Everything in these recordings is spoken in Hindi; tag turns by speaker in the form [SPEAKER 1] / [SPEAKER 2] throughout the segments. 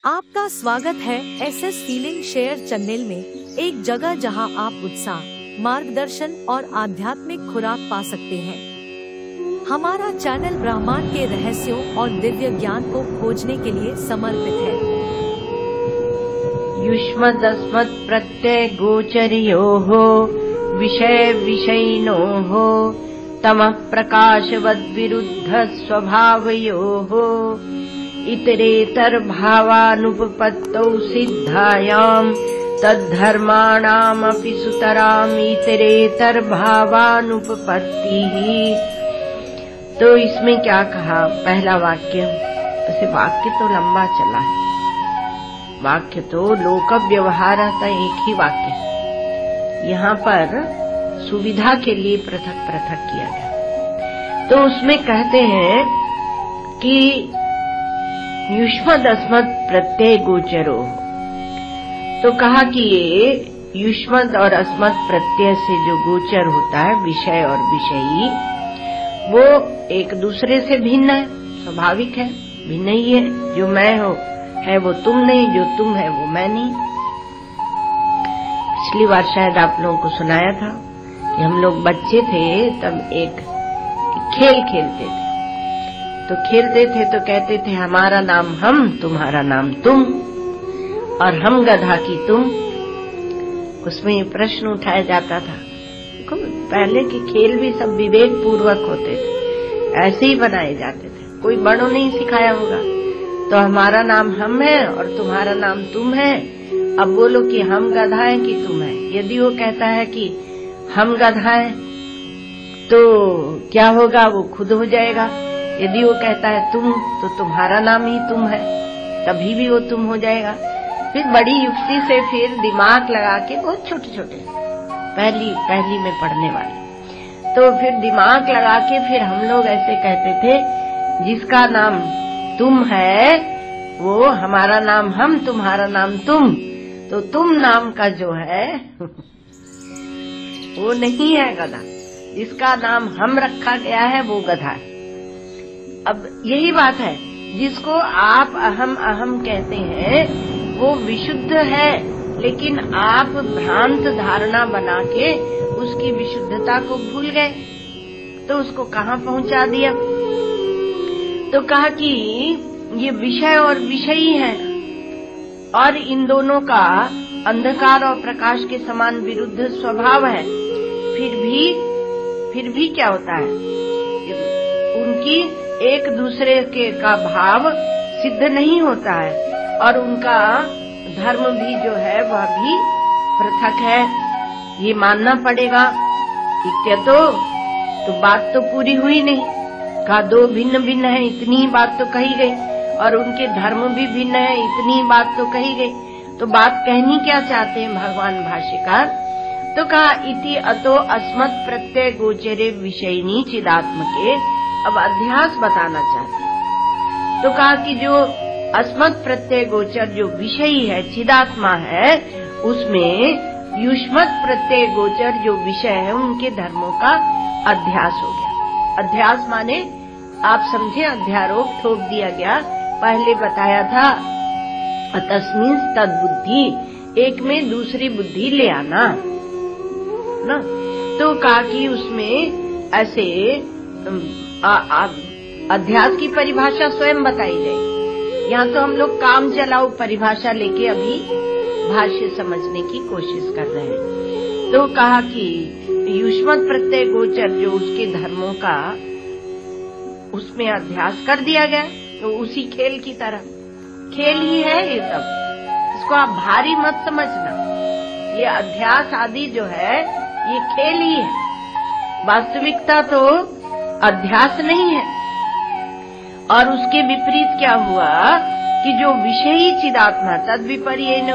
[SPEAKER 1] आपका स्वागत है एसएस फीलिंग शेयर चैनल में, एक जगह जहां आप उत्साह, मार्गदर्शन और आध्यात्मिक खुराक पा सकते हैं। हमारा चैनल ब्रह्मांड के रहस्यों और दिव्य ज्ञान को खोजने के लिए समर्पित है।
[SPEAKER 2] युष्मदस्मत् प्रत्यय गोचरयोः विषय विषयिनोः तमः प्रकाशवद्विरुद्ध स्वभावयोः इतरेतरभावानुपपत्तौ सिद्धायाम् तद्धर्माणामपि सुतराम् इतरेतरभावानुपपत्तिः। तो इसमें क्या कहा? पहला वाक्य, वैसे वाक्य तो लंबा चला है, वाक्य तो लोक व्यवहार था, एक ही वाक्य। यहाँ पर सुविधा के लिए पृथक पृथक किया गया। तो उसमें कहते हैं कि युष्मदस्मत् प्रत्यय गोचरो, तो कहा कि ये युष्मद और अस्मत् प्रत्यय से जो गोचर होता है, विषय और विषयी, वो एक दूसरे से भिन्न है, स्वाभाविक है, भिन्न ही है। जो मैं हो है वो तुम नहीं, जो तुम है वो मैं नहीं। पिछली बार शायद आप लोगों को सुनाया था कि हम लोग बच्चे थे तब एक खेल खेलते थे। तो खेलते थे तो कहते थे हमारा नाम हम, तुम्हारा नाम तुम, और हम गधा की तुम। उसमें ये प्रश्न उठाया जाता था। पहले के खेल भी सब विवेक पूर्वक होते थे, ऐसे ही बनाए जाते थे, कोई बड़ों नहीं सिखाया होगा। तो हमारा नाम हम है और तुम्हारा नाम तुम है। अब बोलो कि हम गधा है कि तुम है। यदि वो कहता है कि हम गधा है तो क्या होगा? वो खुद हो जाएगा। यदि वो कहता है तुम, तो तुम्हारा नाम ही तुम है, तभी भी वो तुम हो जाएगा। फिर बड़ी युक्ति से फिर दिमाग लगा के, बहुत छोटे छोटे पहली में पढ़ने वाले, तो फिर दिमाग लगा के फिर हम लोग ऐसे कहते थे, जिसका नाम तुम है वो हमारा नाम हम, तुम्हारा नाम तुम, तो तुम नाम का जो है वो नहीं है गधा। जिसका नाम हम रखा गया है वो गधा है। अब यही बात है, जिसको आप अहम अहम कहते हैं वो विशुद्ध है, लेकिन आप भ्रांत धारणा बना के उसकी विशुद्धता को भूल गए, तो उसको कहाँ पहुंचा दिया। तो कहा कि ये विषय और विषयी है, और इन दोनों का अंधकार और प्रकाश के समान विरुद्ध स्वभाव है। फिर भी क्या होता है? उनकी एक दूसरे के का भाव सिद्ध नहीं होता है, और उनका धर्म भी जो है वह भी पृथक है। ये मानना पड़ेगा। इत्यतो तो बात तो पूरी हुई नहीं। कहा दो भिन्न भिन्न है, इतनी ही बात तो कही गई, और उनके धर्म भी भिन्न है, इतनी ही बात तो कही गई। तो बात कहनी क्या चाहते हैं भगवान भाष्यकार? तो कहा इति अतो अस्मत् प्रत्यय गोचरे विषयिनी चिदात्मके। अब अध्यास बताना चाहते हैं। तो कहा कि जो अस्मत् प्रत्यय गोचर जो विषयी है, चिदात्मा है, उसमें युष्मत् प्रत्यय गोचर जो विषय है, उनके धर्मों का अध्यास हो गया। अध्यास माने आप समझे, अध्यारोप ठोक दिया गया। पहले बताया था तस्मिन् तद्बुद्धि, एक में दूसरी बुद्धि ले आना ना। तो कहा कि उसमें ऐसे अध्यास की परिभाषा स्वयं बताई जाएगी। यहाँ तो हम लोग काम चलाओ परिभाषा लेके अभी भाष्य समझने की कोशिश कर रहे हैं। तो कहा कि युष्मत् प्रत्यय गोचर जो उसके धर्मों का, उसमें अध्यास कर दिया गया। तो उसी खेल की तरह खेल ही है ये सब, इसको आप भारी मत समझना। ये अध्यास आदि जो है ये खेल ही है, वास्तविकता तो अध्यास नहीं है। और उसके विपरीत क्या हुआ कि जो विषयी चिदात्मा तद विपर्येन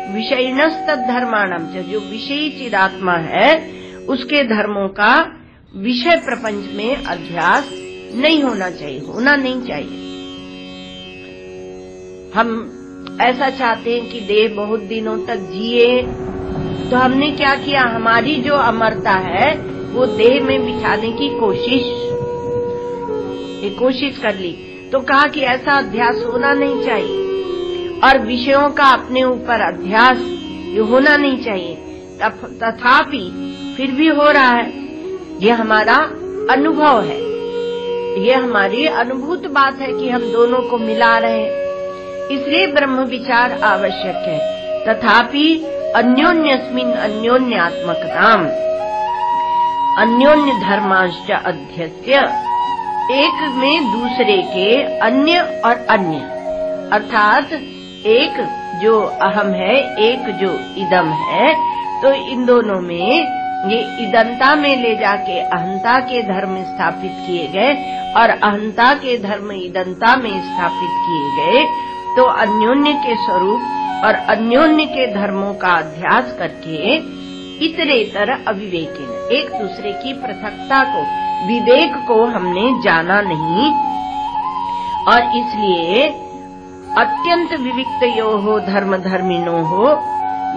[SPEAKER 2] विषयिणस्तद धर्माणम, जो विषयी चिदात्मा है उसके धर्मों का विषय प्रपंच में अध्यास नहीं होना चाहिए, होना नहीं चाहिए। हम ऐसा चाहते हैं कि देह बहुत दिनों तक जिए, तो हमने क्या किया? हमारी जो अमरता है वो देह में बिठाने की कोशिश कर ली। तो कहा कि ऐसा अध्यास होना नहीं चाहिए और विषयों का अपने ऊपर अध्यास होना नहीं चाहिए। तथापि फिर भी हो रहा है। ये हमारा अनुभव है, ये हमारी अनुभूत बात है कि हम दोनों को मिला रहे हैं, इसलिए ब्रह्म विचार आवश्यक है। तथापि अन्योन्यस्मिन् अन्योन्यात्मकताम् अन्योन्य धर्मांश्च अध्यस्य, एक में दूसरे के अन्य और अन्य, अर्थात एक जो अहम है, एक जो इदम है, तो इन दोनों में ये इदंता में ले जाके अहंता के धर्म स्थापित किए गए और अहंता के धर्म इदंता में स्थापित किए गए। तो अन्योन्य के स्वरूप और अन्योन्य के धर्मों का अध्यास करके इतरेतर अविवेकेन, एक दूसरे की पृथकता को, विवेक को हमने जाना नहीं और इसलिए अत्यंत विविक्तयोः धर्म धर्मिणोः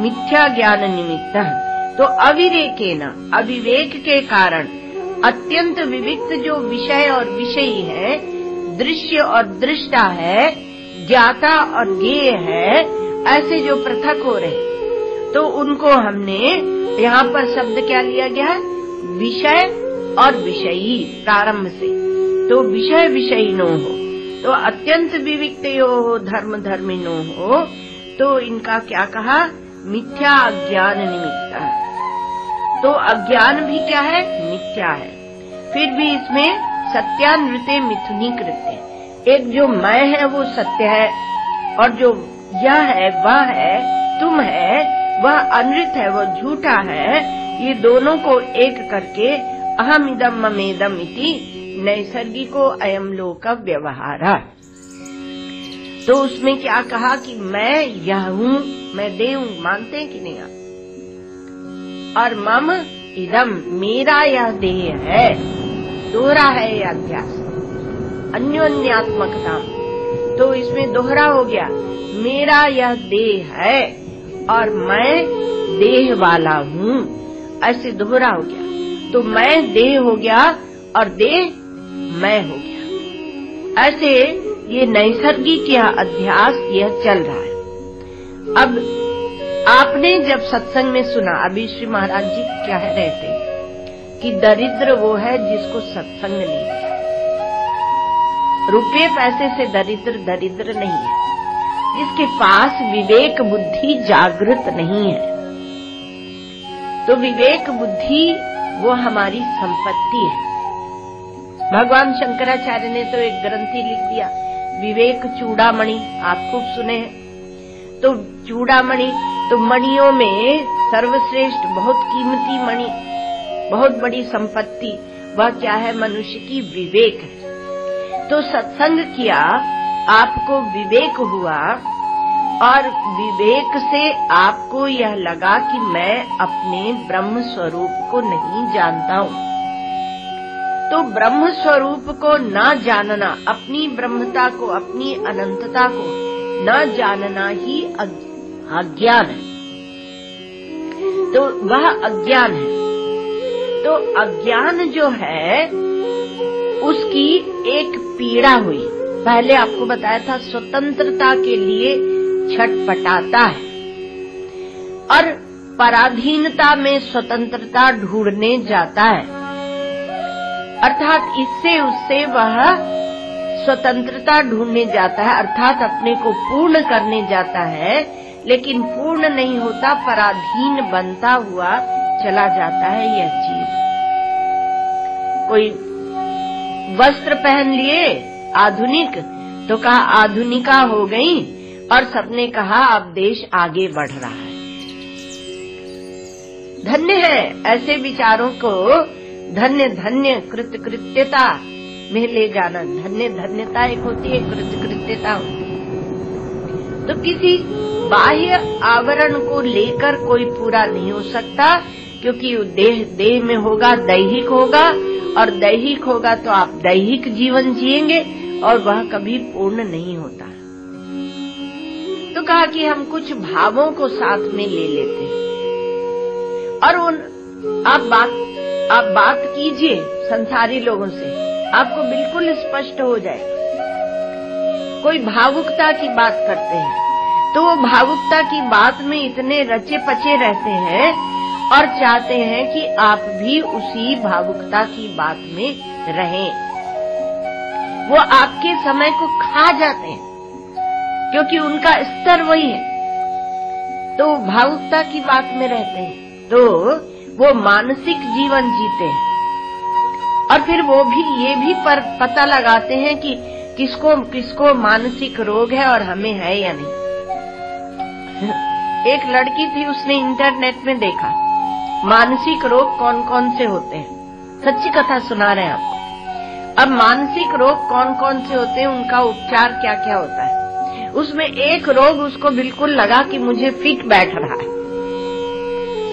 [SPEAKER 2] मिथ्या ज्ञान निमित्तः, तो अविवेकेन, अविवेक के कारण अत्यंत विविक्त जो विषय और विषयी है, दृश्य और दृष्टा है, ज्ञाता और ज्ञेय है, ऐसे जो पृथक हो रहे, तो उनको हमने यहाँ पर शब्द क्या लिया गया है? विषय और विषयी प्रारंभ से, तो विषय विषयिनो हो, तो अत्यंत विविक्तयो हो धर्म धर्मिनो हो, तो इनका क्या कहा? मिथ्या अज्ञान निमित्त। तो अज्ञान भी क्या है? मिथ्या है। फिर भी इसमें सत्यान्वृते मिथुनी कृत्य, एक जो मैं है वो सत्य है और जो यह है वह है, तुम है वह अनृत है, वह झूठा है। ये दोनों को एक करके अहम इदम ममेदम इति नैसर्गिको अयम लोक व्यवहार। तो उसमें क्या कहा कि मैं यह हूँ, मैं देह हूँ, मानते हैं कि नहीं आप? और मम इदम, मेरा यह देह है, दोहरा है यह अध्यास, अन्योन्यात्मकता, तो इसमें दोहरा हो गया, मेरा यह देह है और मैं देह वाला हूँ, ऐसे दोहरा हो गया। तो मैं देह हो गया और देह मैं हो गया, ऐसे ये नैसर्गिक यह अध्यास यह चल रहा है। अब आपने जब सत्संग में सुना, अभी श्री महाराज जी क्या है रहे थे कि दरिद्र वो है जिसको सत्संग नहीं किया। रुपये पैसे से दरिद्र दरिद्र नहीं है, जिसके पास विवेक बुद्धि जागृत नहीं है। तो विवेक बुद्धि वो हमारी संपत्ति है। भगवान शंकराचार्य ने तो एक ग्रंथि लिख दिया, विवेक चूड़ामणि, आप खूब सुने हैं। तो चूड़ामणि, तो मणियों में सर्वश्रेष्ठ बहुत कीमती मणि, बहुत बड़ी संपत्ति, वह क्या है? मनुष्य की विवेक है। तो सत्संग किया, आपको विवेक हुआ और विवेक से आपको यह लगा कि मैं अपने ब्रह्म स्वरूप को नहीं जानता हूँ। तो ब्रह्म स्वरूप को न जानना, अपनी ब्रह्मता को, अपनी अनंतता को न जानना ही अज्ञान है। तो वह अज्ञान है। तो अज्ञान जो है उसकी एक पीड़ा हुई। पहले आपको बताया था स्वतंत्रता के लिए छटपटाता है और पराधीनता में स्वतंत्रता ढूंढने जाता है, अर्थात इससे उससे वह स्वतंत्रता ढूंढने जाता है, अर्थात अपने को पूर्ण करने जाता है, लेकिन पूर्ण नहीं होता, पराधीन बनता हुआ चला जाता है। यह चीज, कोई वस्त्र पहन लिए आधुनिक, तो कहा आधुनिका हो गई और सबने कहा अब देश आगे बढ़ रहा है। धन्य है ऐसे विचारों को, धन्य धन्य कृतकृत्यता में ले जाना। धन्य धन्यता एक होती है, कृतकृत्यता होती है। तो किसी बाह्य आवरण को लेकर कोई पूरा नहीं हो सकता, क्योंकि देह में होगा, दैहिक होगा, और दैहिक होगा तो आप दैहिक जीवन जिएंगे और वह कभी पूर्ण नहीं होता। तो कहा कि हम कुछ भावों को साथ में ले लेते हैं और आप बात कीजिए संसारी लोगों से, आपको बिल्कुल स्पष्ट हो जाएगा कोई भावुकता की बात करते हैं तो वो भावुकता की बात में इतने रचे पचे रहते हैं और चाहते हैं कि आप भी उसी भावुकता की बात में रहें। वो आपके समय को खा जाते हैं क्योंकि उनका स्तर वही है, तो भावुकता की बात में रहते हैं, तो वो मानसिक जीवन जीते हैं। और फिर वो भी ये भी पता लगाते हैं कि किसको किसको मानसिक रोग है और हमें है या नहीं। एक लड़की थी, उसने इंटरनेट में देखा मानसिक रोग कौन कौन से होते हैं। सच्ची कथा सुना रहे हैं आपको। अब मानसिक रोग कौन कौन से होते हैं, उनका उपचार क्या क्या होता है। उसमें एक रोग उसको बिल्कुल लगा कि मुझे फिट बैठ रहा है,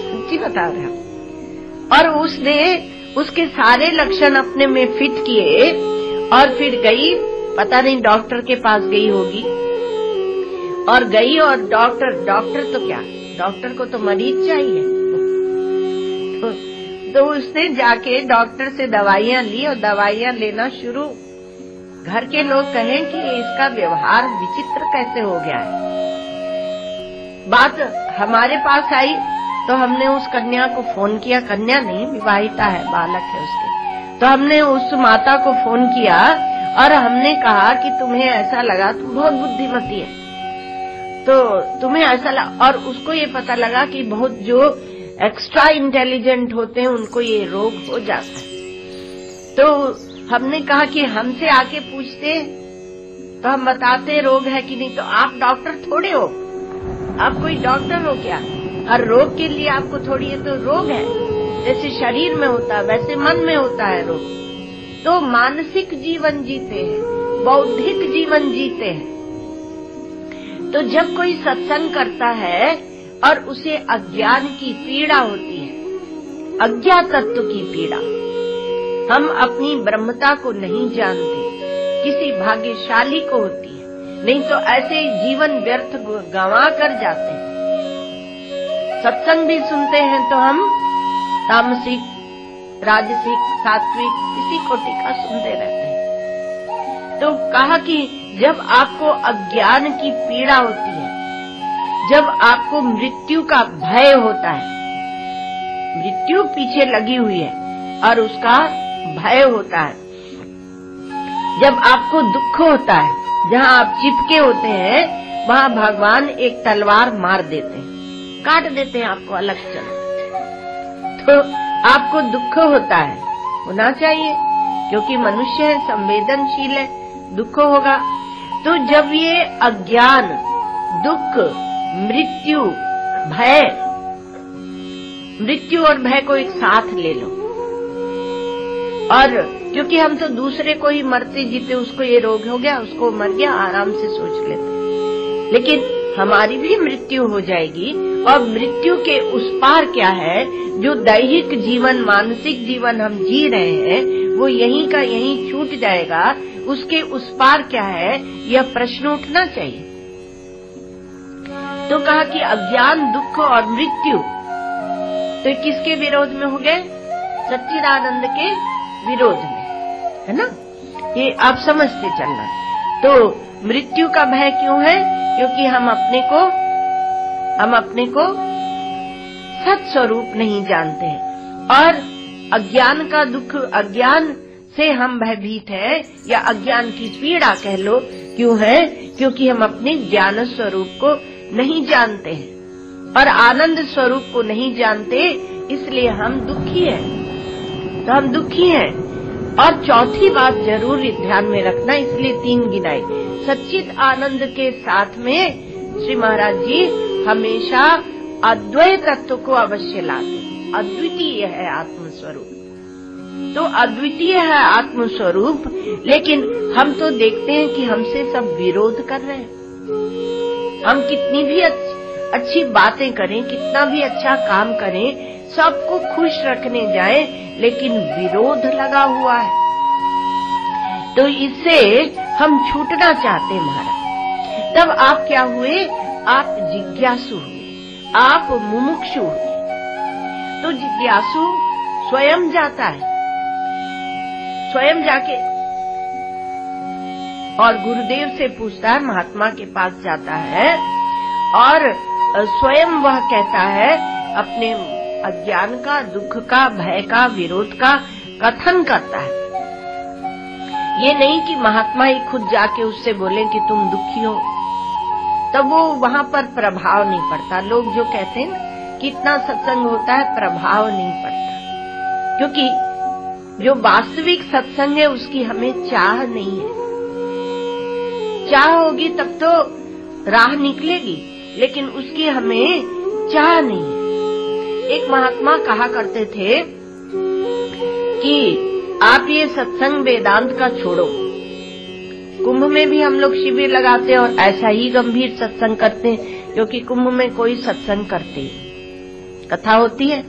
[SPEAKER 2] सच्ची बता रहे हैं। और उसने उसके सारे लक्षण अपने में फिट किए और फिर गई, पता नहीं डॉक्टर के पास गई होगी, और गई और डॉक्टर तो क्या, डॉक्टर को तो मरीज चाहिए। तो उसने जाके डॉक्टर से दवाइयां ली और दवाइयां लेना शुरू। घर के लोग कहें कि इसका व्यवहार विचित्र कैसे हो गया है। बात हमारे पास आई तो हमने उस कन्या को फोन किया, कन्या नहीं विवाहिता है, बालक है उसके, तो हमने उस माता को फोन किया और हमने कहा कि तुम्हें ऐसा लगा, तुम बहुत बुद्धिमती है, तो तुम्हें ऐसा लगा। और उसको ये पता लगा कि बहुत जो एक्स्ट्रा इंटेलिजेंट होते हैं उनको ये रोग हो जाता है। तो हमने कहा कि हमसे आके पूछते तो हम बताते रोग है कि नहीं। तो आप डॉक्टर थोड़े हो, आप कोई डॉक्टर हो क्या? हर रोग के लिए आपको थोड़ी, ये तो रोग है, जैसे शरीर में होता है वैसे मन में होता है रोग। तो मानसिक जीवन जीते हैं, बौद्धिक जीवन जीते हैं। तो जब कोई सत्संग करता है और उसे अज्ञान की पीड़ा होती है, अज्ञात तत्व की पीड़ा, हम अपनी ब्रह्मता को नहीं जानते, किसी भाग्यशाली को होती है, नहीं तो ऐसे जीवन व्यर्थ गंवा कर जाते हैं। सत्संग भी सुनते हैं तो हम तामसिक, राजसिक, सात्विक इसी कोटि का सुनते रहते हैं। तो कहा कि जब आपको अज्ञान की पीड़ा होती है, जब आपको मृत्यु का भय होता है, मृत्यु पीछे लगी हुई है और उसका भय होता है, जब आपको दुख होता है, जहाँ आप चिपके होते हैं वहाँ भगवान एक तलवार मार देते हैं, काट देते हैं आपको अलग चल। तो आपको दुख होता है, होना चाहिए क्योंकि मनुष्य है, संवेदनशील है, दुख होगा। तो जब ये अज्ञान, दुख, मृत्यु, भय, मृत्यु और भय को एक साथ ले लो, और क्योंकि हम तो दूसरे को ही मरते जीते, उसको ये रोग हो गया, उसको मर गया, आराम से सोच लेते, लेकिन हमारी भी मृत्यु हो जाएगी। और मृत्यु के उस पार क्या है, जो दैहिक जीवन, मानसिक जीवन हम जी रहे हैं वो यहीं का यहीं छूट जाएगा। उसके उस पार क्या है, यह प्रश्न उठना चाहिए। तो कहा कि अज्ञान, दुख और मृत्यु तो किसके विरोध में हो गए? सच्चिदानंद के विरोध में, है ना? ये आप समझते चलना। तो मृत्यु का भय क्यों है? क्योंकि हम अपने को सत स्वरूप नहीं जानते हैं। और अज्ञान का दुख, अज्ञान से हम भयभीत हैं, या अज्ञान की पीड़ा कह लो, क्यों है? क्योंकि हम अपने ज्ञान स्वरूप को नहीं जानते हैं और आनंद स्वरूप को नहीं जानते, इसलिए हम दुखी हैं। तो हम दुखी हैं। और चौथी बात जरूर ध्यान में रखना, इसलिए 3 गिनाई। सच्चिद आनंद के साथ में श्री महाराज जी हमेशा अद्वैत तत्व को अवश्य लाते। अद्वितीय है आत्मस्वरूप, तो अद्वितीय है आत्मस्वरूप, लेकिन हम तो देखते हैं कि हमसे सब विरोध कर रहे हैं। हम कितनी भी अच्छी बातें करें, कितना भी अच्छा काम करें, सबको खुश रखने जाएं, लेकिन विरोध लगा हुआ है। तो इससे हम छूटना चाहते हैं महाराज। तब आप क्या हुए? आप जिज्ञासु हुए, आप मुमुक्षु हुए। तो जिज्ञासु स्वयं जाता है, स्वयं जाके और गुरुदेव से पूछता है, महात्मा के पास जाता है और स्वयं वह कहता है, अपने अज्ञान का, दुख का, भय का, विरोध का कथन करता है। ये नहीं कि महात्मा ही खुद जाके उससे बोले कि तुम दुखी हो, तब वो वहाँ पर प्रभाव नहीं पड़ता। लोग जो कहते हैं कि इतना सत्संग होता है, प्रभाव नहीं पड़ता, क्योंकि जो वास्तविक सत्संग है उसकी हमें चाह नहीं है। चाह होगी तब तो राह निकलेगी, लेकिन उसकी हमें चाह नहीं है। एक महात्मा कहा करते थे कि आप ये सत्संग वेदांत का छोड़ो। कुंभ में भी हम लोग शिविर लगाते हैं और ऐसा ही गंभीर सत्संग करते हैं, क्योंकि कुंभ में कोई सत्संग करते ही, कथा होती है,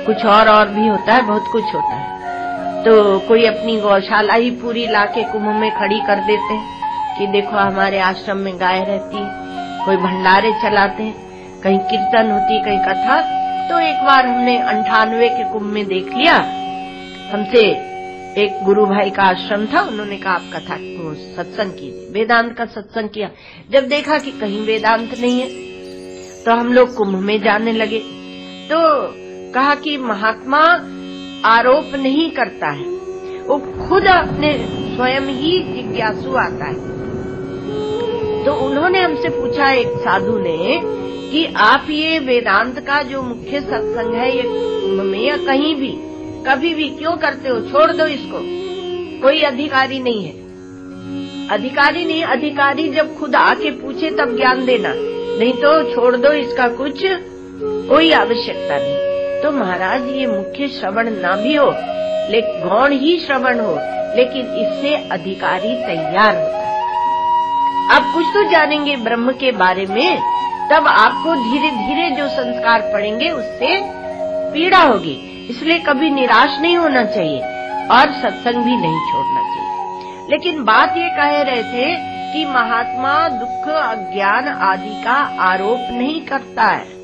[SPEAKER 2] कुछ और भी होता है, बहुत कुछ होता है। तो कोई अपनी गौशाला ही पूरी लाके कुंभ में खड़ी कर देते हैं कि देखो हमारे आश्रम में गाय रहती है। कोई भंडारे चलाते हैं, कहीं कीर्तन होती, कहीं कथा। तो एक बार हमने 98 के कुंभ में देख लिया, हमसे एक गुरु भाई का आश्रम था, उन्होंने कहा आप कथा सत्संग कीजिए, वेदांत का सत्संग किया। जब देखा कि कहीं वेदांत नहीं है तो हम लोग कुंभ में जाने लगे। तो कहा कि महात्मा आरोप नहीं करता है, वो खुद अपने स्वयं ही जिज्ञासु आता है। तो उन्होंने हमसे पूछा, एक साधु ने, कि आप ये वेदांत का जो मुख्य सत्संग है ये कुंभ में या कहीं भी कभी भी क्यों करते हो? छोड़ दो इसको, कोई अधिकारी नहीं है। अधिकारी नहीं, अधिकारी जब खुद आके पूछे तब ज्ञान देना, नहीं तो छोड़ दो, इसका कुछ कोई आवश्यकता नहीं। तो महाराज ये मुख्य श्रवण ना भी हो, लेकिन गौण ही श्रवण हो, लेकिन इससे अधिकारी तैयार होता है। आप कुछ तो जानेंगे ब्रह्म के बारे में, तब आपको धीरे धीरे जो संस्कार पड़ेंगे उससे पीड़ा होगी। इसलिए कभी निराश नहीं होना चाहिए और सत्संग भी नहीं छोड़ना चाहिए। लेकिन बात ये कह रहे थे कि महात्मा दुख, अज्ञान आदि का आरोप नहीं करता है।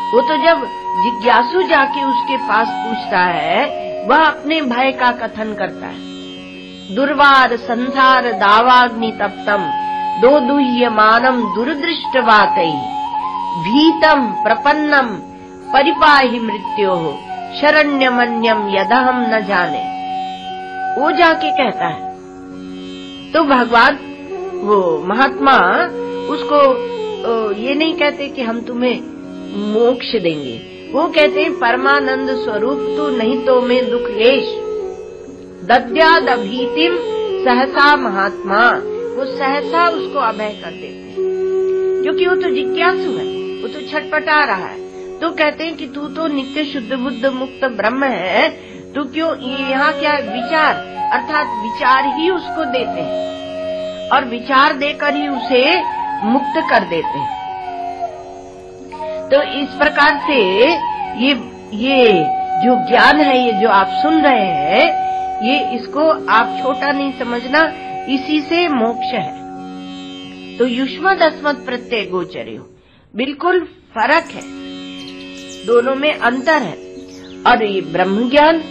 [SPEAKER 2] वो तो जब जिज्ञासु जाके उसके पास पूछता है, वह अपने भय का कथन करता है। दुर्वार संसार दावाग्नि तप्तम दोदुह्यमानम दुर्दृष्टवातै भीतम प्रपन्नम परिपाहि मृत्योः शरण्यमन्यम यदहम न जाने। वो जाके कहता है। तो भगवान, वो महात्मा उसको ये नहीं कहते कि हम तुम्हें मोक्ष देंगे, वो कहते हैं परमानंद स्वरूप तू नहीं तो मैं दुख लेश दद्याद अभीतिम सहसा महात्मा। वो सहसा उसको अभय कर देते हैं, क्योंकि वो तो जिज्ञासु है, वो तो छटपटा रहा है। तो कहते हैं कि तू तो नित्य शुद्ध बुद्ध मुक्त ब्रह्म है, तू क्यों यहाँ क्या विचार, अर्थात विचार ही उसको देते हैं और विचार देकर ही उसे मुक्त कर देते हैं। तो इस प्रकार से ये जो ज्ञान है, ये जो आप सुन रहे हैं, ये इसको आप छोटा नहीं समझना, इसी से मोक्ष है। तो युष्मद् अस्मद् प्रत्यय गोचर्यो, बिल्कुल फर्क है, दोनों में अंतर है। और ये ब्रह्म ज्ञान,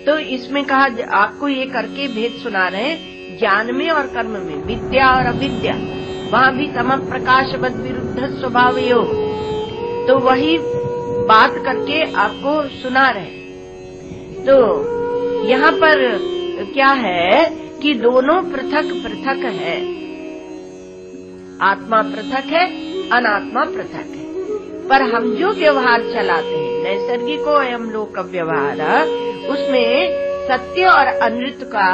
[SPEAKER 2] तो इसमें कहा आपको ये करके भेद सुना रहे हैं, ज्ञान में और कर्म में, विद्या और अविद्या, वहाँ भी तमः प्रकाशवद् विरुद्ध स्वभाव योग। तो वही बात करके आपको सुना रहे। तो यहाँ पर क्या है कि दोनों पृथक पृथक है, आत्मा पृथक है, अनात्मा पृथक है। पर हम जो व्यवहार चलाते हैं, नैसर्गिको एवं लोक व्यवहार, उसमें सत्य और अनृत का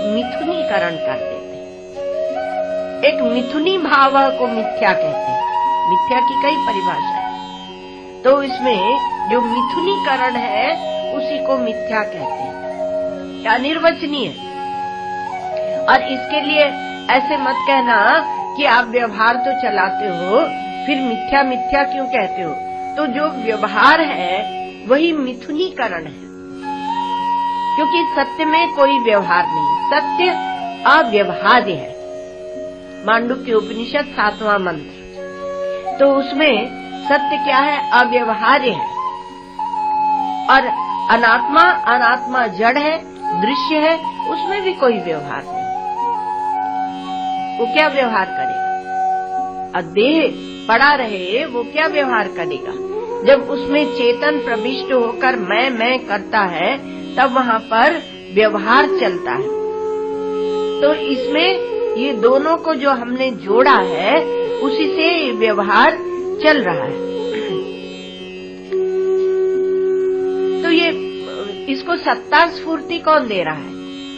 [SPEAKER 2] मिथुनीकरण कर देते हैं। एक मिथुनी भाव को मिथ्या कहते हैं। मिथ्या की कई परिभाषा है, तो इसमें जो मिथुनीकरण है उसी को मिथ्या कहते हैं, अनिर्वचनीय। और इसके लिए ऐसे मत कहना कि आप व्यवहार तो चलाते हो, फिर मिथ्या मिथ्या क्यों कहते हो? तो जो व्यवहार है वही मिथुनीकरण है, क्योंकि सत्य में कोई व्यवहार नहीं, सत्य अव्यवहार्य है। मांडुक्य उपनिषद 7वां मंत्र। तो उसमें सत्य क्या है? अव्यवहार्य है। और अनात्मा जड़ है, दृश्य है उसमें भी कोई व्यवहार नहीं, वो क्या व्यवहार करेगा? देह पड़ा रहे वो क्या व्यवहार करेगा? जब उसमें चेतन प्रविष्ट होकर मैं करता है तब वहाँ पर व्यवहार चलता है। तो इसमें ये दोनों को जो हमने जोड़ा है उसी से व्यवहार चल रहा है। तो ये इसको सत्ता स्फूर्ति कौन दे रहा है?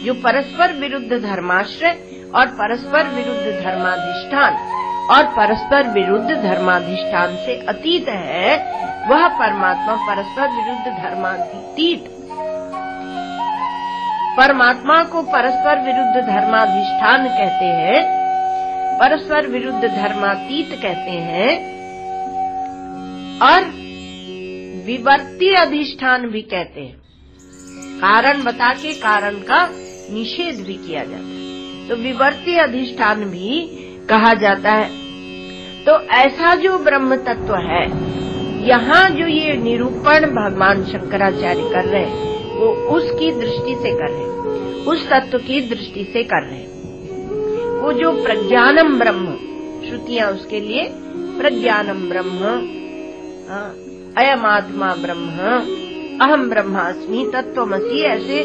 [SPEAKER 2] जो परस्पर विरुद्ध धर्माश्रय और परस्पर विरुद्ध धर्माधिष्ठान और परस्पर विरुद्ध धर्माधिष्ठान से अतीत है, वह परमात्मा परस्पर विरुद्ध धर्मातीत। परमात्मा को परस्पर विरुद्ध धर्माधिष्ठान कहते हैं, परस्पर विरुद्ध धर्मातीत कहते हैं, और विवर्ती अधिष्ठान भी कहते हैं। कारण बता के कारण का निषेध भी किया जाता है, तो विवर्ती अधिष्ठान भी कहा जाता है। तो ऐसा जो ब्रह्म तत्व है, यहाँ जो ये निरूपण भगवान शंकराचार्य कर रहे हैं वो उसकी दृष्टि से कर रहे हैं, उस तत्व की दृष्टि से कर रहे हैं। वो जो प्रज्ञानम ब्रह्म, श्रुतियाँ उसके लिए प्रज्ञानम ब्रह्म, अयम आत्मा ब्रह्म, अहम ब्रह्मास्मि, तत्वमसि, ऐसे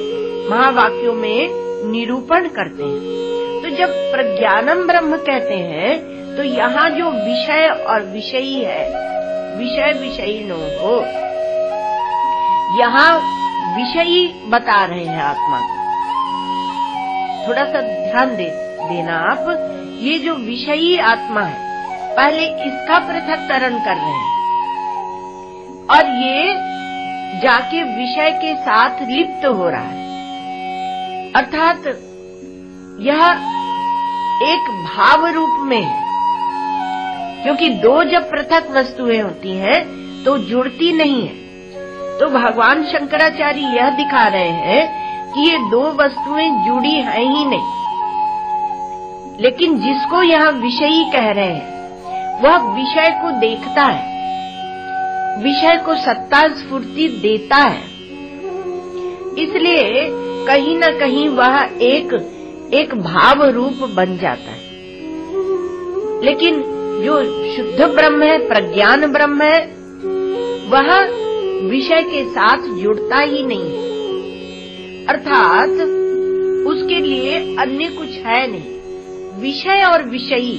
[SPEAKER 2] महावाक्यों में निरूपण करते हैं। तो जब प्रज्ञानम ब्रह्म कहते हैं तो यहाँ जो विषय और विषयी है, विषय विषयी नो हो, यहाँ विषयी बता रहे हैं आत्मा को। थोड़ा सा ध्यान देना आप, ये जो विषयी आत्मा है पहले इसका पृथक्करण कर रहे हैं और ये जाके विषय के साथ लिप्त हो रहा है, अर्थात यह एक भाव रूप में है। क्योंकि दो जब पृथक वस्तुएं होती हैं तो जुड़ती नहीं है। तो भगवान शंकराचार्य यह दिखा रहे हैं कि ये दो वस्तुएं जुड़ी हैं ही नहीं, लेकिन जिसको यहाँ विषयी कह रहे हैं वह विषय को देखता है, विषय को सत्ता स्फूर्ति देता है, इसलिए कहीं न कहीं वह एक भाव रूप बन जाता है। लेकिन जो शुद्ध ब्रह्म है, प्रज्ञान ब्रह्म है, वह विषय के साथ जुड़ता ही नहीं है, अर्थात उसके लिए अन्य कुछ है नहीं। विषय और विषयी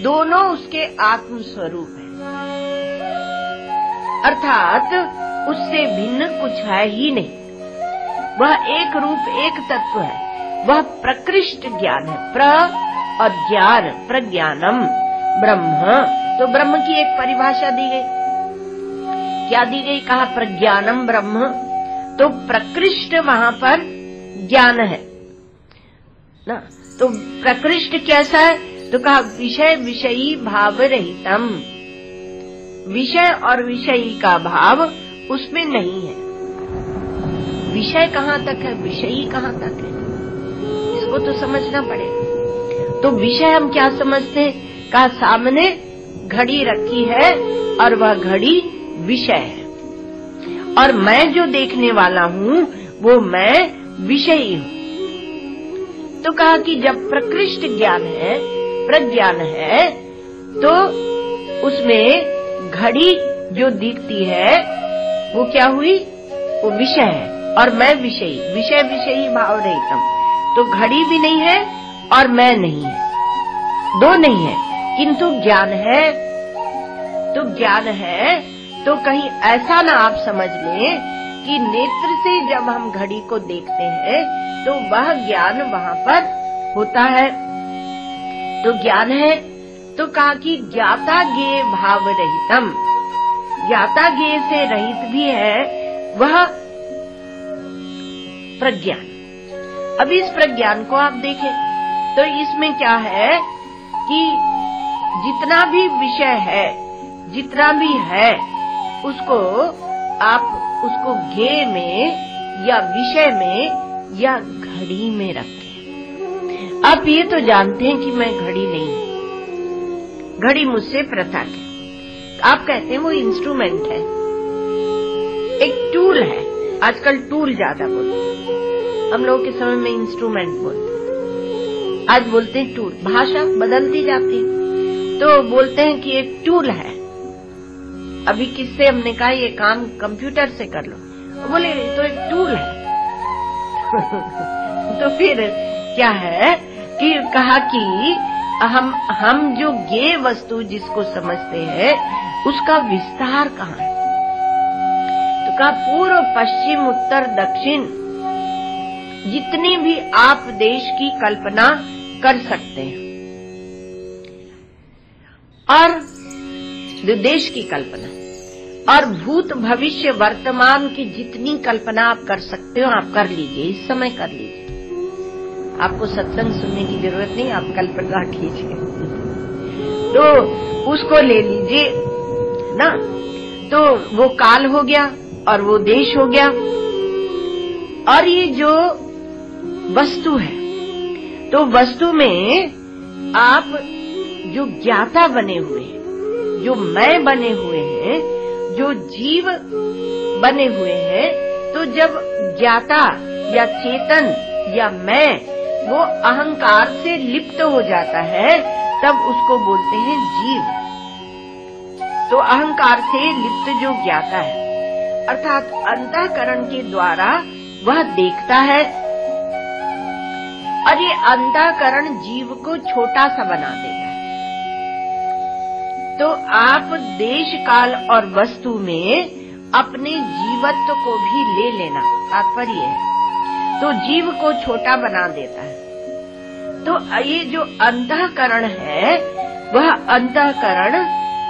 [SPEAKER 2] दोनों उसके आत्म स्वरूप है, अर्थात उससे भिन्न कुछ है ही नहीं। वह एक रूप एक तत्व है, वह प्रकृष्ट ज्ञान है। प्र और ज्ञान, प्रज्ञानम ब्रह्म, तो ब्रह्म की एक परिभाषा दी गई। क्या दी गई? कहा प्रज्ञानम ब्रह्म, तो प्रकृष्ट वहां पर ज्ञान है ना। तो प्रकृष्ट कैसा है? तो कहा विषय विषयी भाव रहितम, विषय और विषयी का भाव उसमें नहीं है। विषय कहाँ तक है, विषयी कहाँ तक है, इसको तो समझना पड़ेगा। तो विषय हम क्या समझते हैं? कहा सामने घड़ी रखी है और वह घड़ी विषय है, और मैं जो देखने वाला हूँ वो मैं विषयी हूँ। तो कहा कि जब प्रकृष्ट ज्ञान है, प्रज्ञान है, तो उसमें घड़ी जो दिखती है वो क्या हुई? वो विषय है और मैं विषयी, विषय विषयी भाव रहितम। तो घड़ी भी नहीं है और मैं नहीं है, दो नहीं है, किंतु ज्ञान है। तो ज्ञान है तो कहीं ऐसा ना आप समझ लें कि नेत्र से जब हम घड़ी को देखते हैं तो वह ज्ञान वहां पर होता है। तो ज्ञान है तो कहा कि ज्ञाता ज्ञेय भाव रहितम, ज्ञाता ज्ञेय से रहित भी है वह प्रज्ञान। अब इस प्रज्ञान को आप देखें तो इसमें क्या है कि जितना भी विषय है, जितना भी है, उसको आप उसको ज्ञेय में या विषय में या घड़ी में रखें। आप ये तो जानते हैं कि मैं घड़ी नहीं हूँ, घड़ी मुझसे पृथक है। आप कहते हैं वो इंस्ट्रूमेंट है, एक टूल है। आजकल टूल ज्यादा बोलते हैं, हम लोगों के समय में इंस्ट्रूमेंट बोलते हैं, आज बोलते हैं टूल। भाषा बदलती जाती है, तो बोलते हैं कि एक टूल है। अभी किससे हमने कहा ये काम कंप्यूटर से कर लो, बोले तो एक टूल है। तो फिर क्या है कि कहा कि हम जो ये वस्तु जिसको समझते हैं उसका विस्तार कहाँ है? तो कहा पूर्व पश्चिम उत्तर दक्षिण जितनी भी आप देश की कल्पना कर सकते हैं, और जो देश की कल्पना और भूत भविष्य वर्तमान की जितनी कल्पना आप कर सकते हो आप कर लीजिए, इस समय कर लीजिए। आपको सत्संग सुनने की जरूरत नहीं, आप कल्पना कीजिए। तो उसको ले लीजिए ना, तो वो काल हो गया और वो देश हो गया। और ये जो वस्तु है, तो वस्तु में आप जो ज्ञाता बने हुए हैं, जो मैं बने हुए हैं, जो जीव बने हुए हैं, तो जब ज्ञाता या चेतन या मैं वो अहंकार से लिप्त हो जाता है तब उसको बोलते हैं जीव। तो अहंकार से लिप्त जो ज्ञाता है अर्थात अंतःकरण के द्वारा वह देखता है, और ये अंतःकरण जीव को छोटा सा बना देता है। तो आप देश काल और वस्तु में अपने जीवत्व को भी ले लेना तात्पर्य है, तो जीव को छोटा बना देता है। तो ये जो अंतःकरण है वह अंतःकरण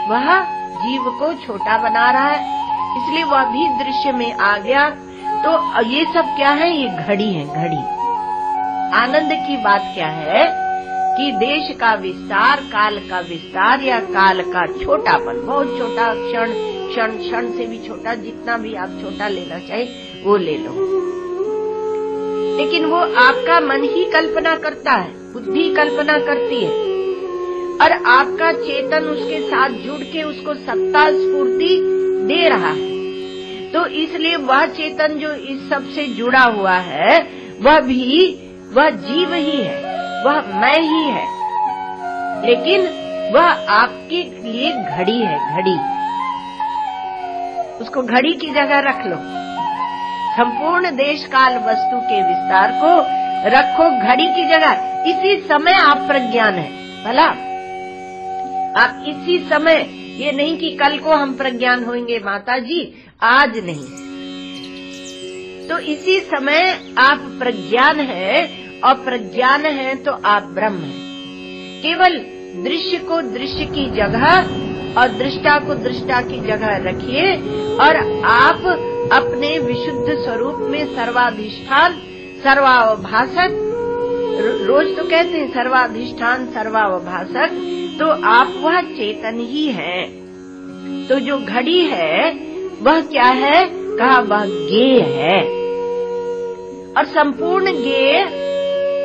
[SPEAKER 2] वह जीव को छोटा बना रहा है, इसलिए वह भी दृश्य में आ गया। तो ये सब क्या है? ये घड़ी है, घड़ी। आनंद की बात क्या है कि देश का विस्तार, काल का विस्तार या काल का छोटापन, बहुत छोटा क्षण क्षण क्षण से भी छोटा, जितना भी आप छोटा लेना चाहे वो ले लो, लेकिन वो आपका मन ही कल्पना करता है, बुद्धि कल्पना करती है, और आपका चेतन उसके साथ जुड़ के उसको सत्ता स्फूर्ति दे रहा है। तो इसलिए वह चेतन जो इस सब से जुड़ा हुआ है वह जीव ही है, वह मैं ही है, लेकिन वह आपके लिए घड़ी है, घड़ी। उसको घड़ी की जगह रख लो। संपूर्ण देश काल वस्तु के विस्तार को रखो घड़ी की जगह। इसी समय आप प्रज्ञान है, भला आप इसी समय, ये नहीं कि कल को हम प्रज्ञान होंगे माता जी, आज नहीं। तो इसी समय आप प्रज्ञान है, और प्रज्ञान है तो आप ब्रह्म है। केवल दृश्य को दृश्य की जगह और दृष्टा को दृष्टा की जगह रखिए, और आप अपने विशुद्ध स्वरूप में सर्वाधिष्ठान सर्वावभासक, रोज तो कहते हैं सर्वाधिष्ठान सर्वावभासक, तो आप वह चेतन ही है। तो जो घड़ी है वह क्या है? कहा वह ज्ञेय है, और संपूर्ण ज्ञेय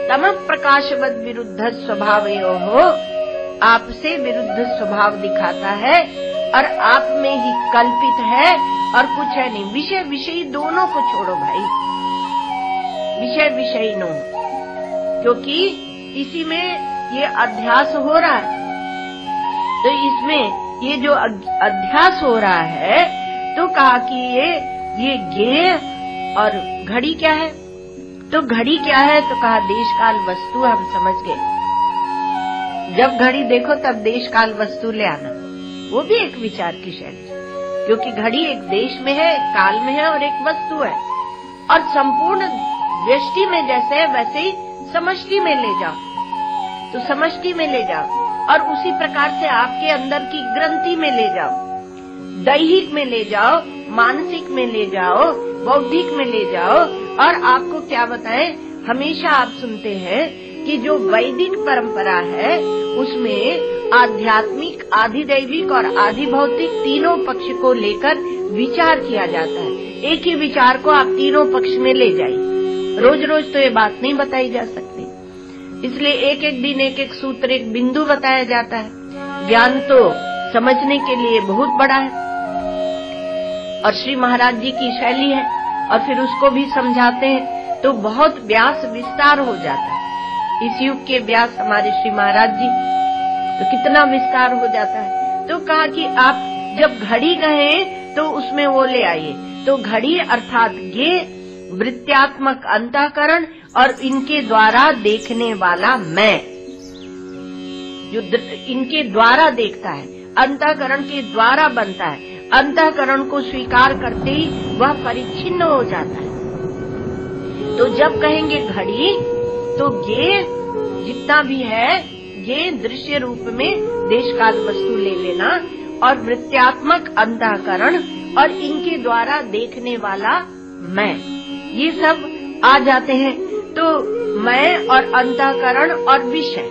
[SPEAKER 2] तम प्रकाशवद विरुद्ध स्वभावयोः आपसे विरुद्ध स्वभाव दिखाता है, और आप में ही कल्पित है और कुछ है नहीं। विषय विषयी दोनों को छोड़ो भाई, विषय विषयी नो, क्योंकि इसी में ये अध्यास हो रहा है। तो इसमें ये जो अध्यास हो रहा है, तो कहा कि ये ज्ञेय और घड़ी क्या है? तो घड़ी क्या है? तो कहा देश काल वस्तु, हम समझ गए। जब घड़ी देखो तब देश काल वस्तु ले आना, वो भी एक विचार की शैली, क्योंकि घड़ी एक देश में है, एक काल में है और एक वस्तु है। और संपूर्ण व्यष्टि में जैसे है वैसे ही समष्टि में ले जाओ, तो समष्टि में ले जाओ, और उसी प्रकार से आपके अंदर की ग्रंथि में ले जाओ, दैहिक में ले जाओ, मानसिक में ले जाओ, बौद्धिक में ले जाओ। और आपको क्या बताएं, हमेशा आप सुनते हैं कि जो वैदिक परंपरा है उसमें आध्यात्मिक, आधिदैविक और आधिभौतिक तीनों पक्ष को लेकर विचार किया जाता है। एक ही विचार को आप तीनों पक्ष में ले जाइए। रोज रोज तो ये बात नहीं बताई जा सकती, इसलिए एक एक दिन एक एक सूत्र, एक बिंदु बताया जाता है। ज्ञान तो समझने के लिए बहुत बड़ा है, और श्री महाराज जी की शैली है, और फिर उसको भी समझाते हैं। तो बहुत व्यास विस्तार हो जाता है। इस युग के व्यास हमारे श्री महाराज जी, तो कितना विस्तार हो जाता है। तो कहा कि आप जब घड़ी कहे तो उसमें वो ले आइए। तो घड़ी अर्थात ये वृत्त्यात्मक अंतःकरण और इनके द्वारा देखने वाला मैं, जो इनके द्वारा देखता है, अंतःकरण के द्वारा बनता है। अंतःकरण को स्वीकार करते ही वह परिच्छिन्न हो जाता है। तो जब कहेंगे घड़ी, तो ये जितना भी है ये दृश्य रूप में देश काल वस्तु ले लेना, और वृत्त्यात्मक अंतःकरण और इनके द्वारा देखने वाला मैं, ये सब आ जाते हैं। तो मैं और अंतःकरण और विषय,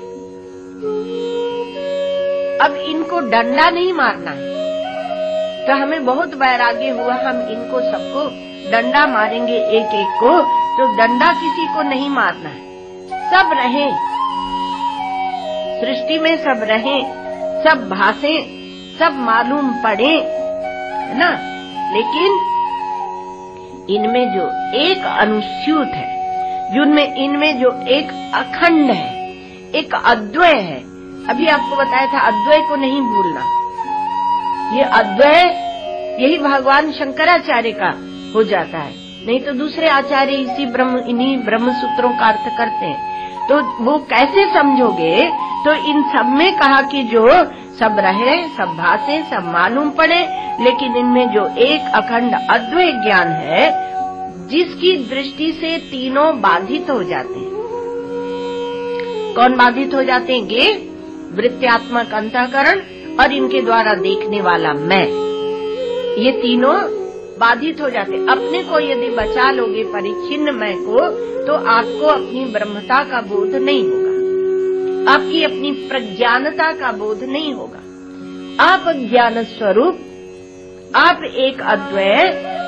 [SPEAKER 2] अब इनको डंडा नहीं मारना है। तो हमें बहुत वैराग्य हुआ, हम इनको सबको डंडा मारेंगे एक एक को, तो डंडा किसी को नहीं मारना है। सब रहें, सृष्टि में सब रहें, सब भाषें, सब मालूम पड़े, है ना। लेकिन इनमें जो एक अनुस्यूत है, जिनमें इनमें जो एक अखंड है, एक अद्वय है। अभी आपको बताया था अद्वय को नहीं भूलना। ये अद्वय यही भगवान शंकराचार्य का हो जाता है, नहीं तो दूसरे आचार्य इन्हीं ब्रह्म सूत्रों का अर्थ करते हैं। तो वो कैसे समझोगे? तो इन सब में कहा कि जो सब रहे, सब भाषे, सब मालूम पड़े, लेकिन इनमें जो एक अखंड अद्वय ज्ञान है, जिसकी दृष्टि से तीनों बाधित हो जाते हैं। कौन बाधित हो जाते हैं? ये वृत्त्यात्मक अंतःकरण और इनके द्वारा देखने वाला मैं, ये तीनों बाधित हो जाते। अपने को यदि बचा लोगे परिच्छिन्न मैं को, तो आपको अपनी ब्रह्मता का बोध नहीं होगा, आपकी अपनी प्रज्ञानता का बोध नहीं होगा। आप ज्ञान स्वरूप, आप एक अद्वय,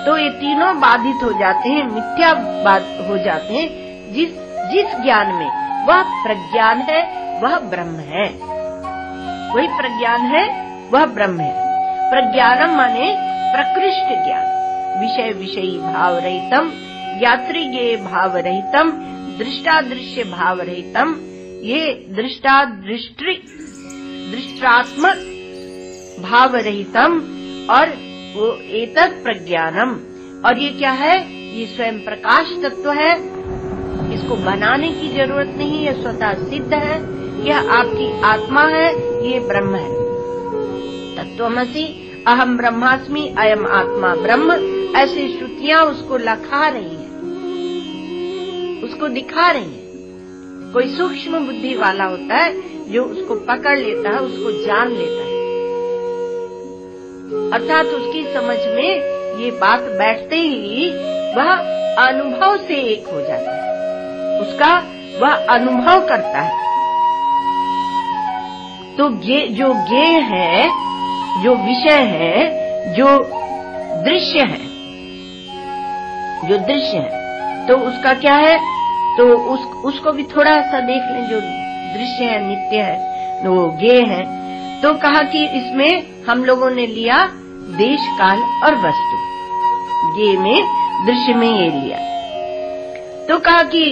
[SPEAKER 2] तो ये तीनों बाधित हो जाते हैं, मिथ्या हो जाते हैं। जिस ज्ञान में वह प्रज्ञान है, वह ब्रह्म है, वही प्रज्ञान है, वह ब्रह्म है। प्रज्ञानम माने प्रकृष्ट ज्ञान, विषय विषयी भाव रहितम, ज्ञात्री ज्ञेय भाव रहितम, दृष्टा दृश्य भाव रहितम। ये दृष्टा दृष्टात्मक भाव रहितम, और वो एतत् प्रज्ञानम। और ये क्या है? ये स्वयं प्रकाश तत्व है, इसको बनाने की जरूरत नहीं, ये स्वतः सिद्ध है, यह आपकी आत्मा है, ये ब्रह्म है। तत्वमसि अहम ब्रह्मास्मि अयम आत्मा ब्रह्म, ऐसी श्रुतियां उसको लखा रही है, उसको दिखा रही है। कोई सूक्ष्म बुद्धि वाला होता है जो उसको पकड़ लेता है, उसको जान लेता है, अर्थात उसकी समझ में ये बात बैठते ही वह अनुभव से एक हो जाता है, उसका वह अनुभव करता है। तो ये जो ज्ञेय है, जो विषय है, जो दृश्य है, जो दृश्य है, तो उसका क्या है? तो उसको भी थोड़ा सा देख लें। जो दृश्य है, नित्य है, वो ज्ञेय है। तो कहा कि इसमें हम लोगों ने लिया देश काल और वस्तु, ज्ञेय में, दृश्य में ये लिया। तो कहा कि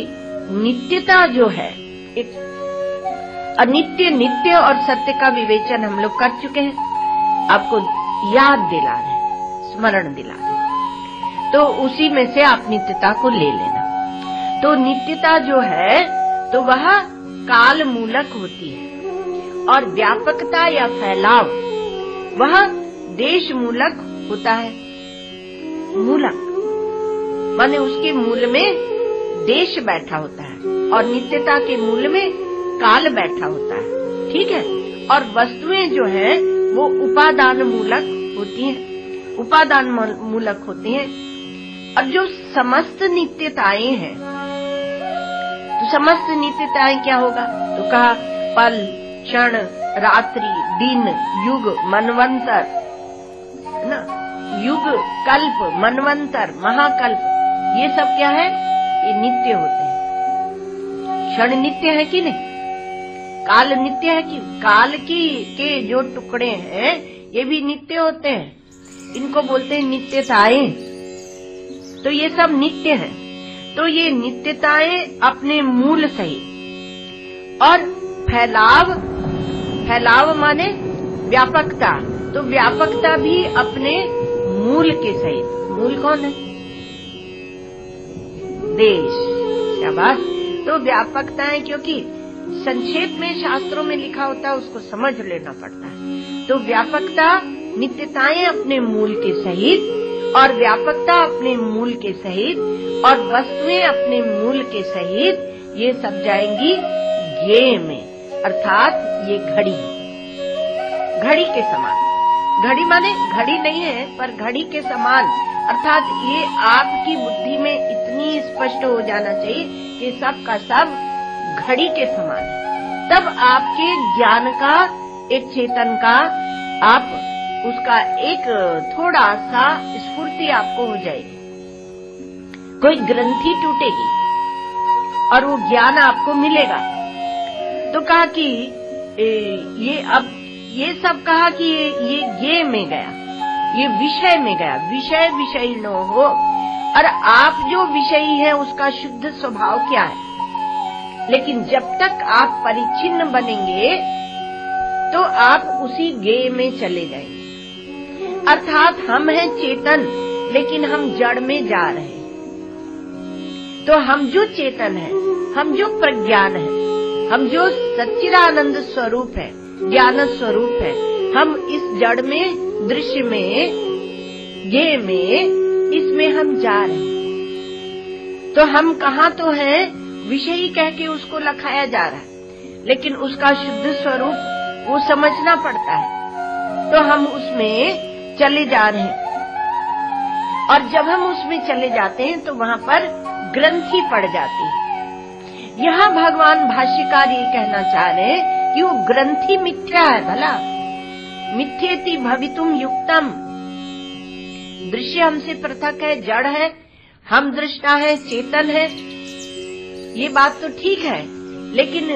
[SPEAKER 2] नित्यता जो है, एक अनित्य, नित्य और सत्य का विवेचन हम लोग कर चुके हैं, आपको याद दिला रहे, स्मरण दिला रहे। तो उसी में से आप नित्यता को ले लेना। तो नित्यता जो है, तो वह काल मूलक होती है, और व्यापकता या फैलाव वह देश मूलक होता है। मूलक माने उसके मूल में देश बैठा होता है, और नित्यता के मूल में काल बैठा होता है, ठीक है। और वस्तुएं जो है वो उपादान मूलक होती हैं, उपादान मूलक होती हैं। और जो समस्त नित्यताएं हैं, तो समस्त नित्यताएं क्या होगा? तो कहा पल, क्षण, रात्रि, दिन, युग, मनवंतर, है ना, युग, कल्प, मनवंतर, महाकल्प, ये सब क्या है? ये नित्य होते हैं। क्षण नित्य है कि नहीं? काल नित्य है कि? काल के जो टुकड़े हैं ये भी नित्य होते हैं, इनको बोलते हैं नित्यताएं। तो ये सब नित्य है। तो ये नित्यताएं अपने मूल सहित, और फैलाव माने व्यापकता, तो व्यापकता भी अपने मूल के सहित। मूल कौन है? देश। शाबाश। तो व्यापकता है, क्योंकि संक्षेप में शास्त्रों में लिखा होता है, उसको समझ लेना पड़ता है। तो व्यापकता, नित्यताएं अपने मूल के सहित, और व्यापकता अपने मूल के सहित, और वस्तुएं अपने मूल के सहित, ये सब जाएंगी ज्ञेय में, अर्थात ये घड़ी के समान। घड़ी माने घड़ी नहीं है, पर घड़ी के समान, अर्थात ये आपकी बुद्धि में इतनी स्पष्ट हो जाना चाहिए कि सब का सब घड़ी के समान है। तब आपके ज्ञान का, एक चेतन का, आप उसका एक थोड़ा सा स्फूर्ति आपको हो जाएगी, कोई ग्रंथि टूटेगी और वो ज्ञान आपको मिलेगा। तो कहा कि ये सब कहा कि ये ज्ञेय में गया, ये विषय में गया। विषय विषयी न हो, और आप जो विषयी है उसका शुद्ध स्वभाव क्या है। लेकिन जब तक आप परिच्छिन्न बनेंगे तो आप उसी ज्ञेय में चले जाएंगे। अर्थात हम हैं चेतन, लेकिन हम जड़ में जा रहे हैं। तो हम जो चेतन है, हम जो प्रज्ञान है, हम जो सच्चिदानंद स्वरूप है, ज्ञान स्वरूप है, हम इस जड़ में, दृश्य में, ज्ञेय में, इसमें हम जा रहे हैं। तो हम कहाँ तो हैं, विषयी कह के उसको लखाया जा रहा है, लेकिन उसका शुद्ध स्वरूप वो समझना पड़ता है। तो हम उसमें चले जा रहे हैं, और जब हम उसमें चले जाते हैं तो वहाँ पर ग्रंथि पड़ जाती है। यहाँ भगवान भाष्यकार ये कहना चाह रहे हैं कि वो ग्रंथि मिथ्या है। भला मिथ्येति भवितुम युक्तम, दृश्य हमसे पृथक है, जड़ है, हम दृष्टा है, चेतन है, ये बात तो ठीक है। लेकिन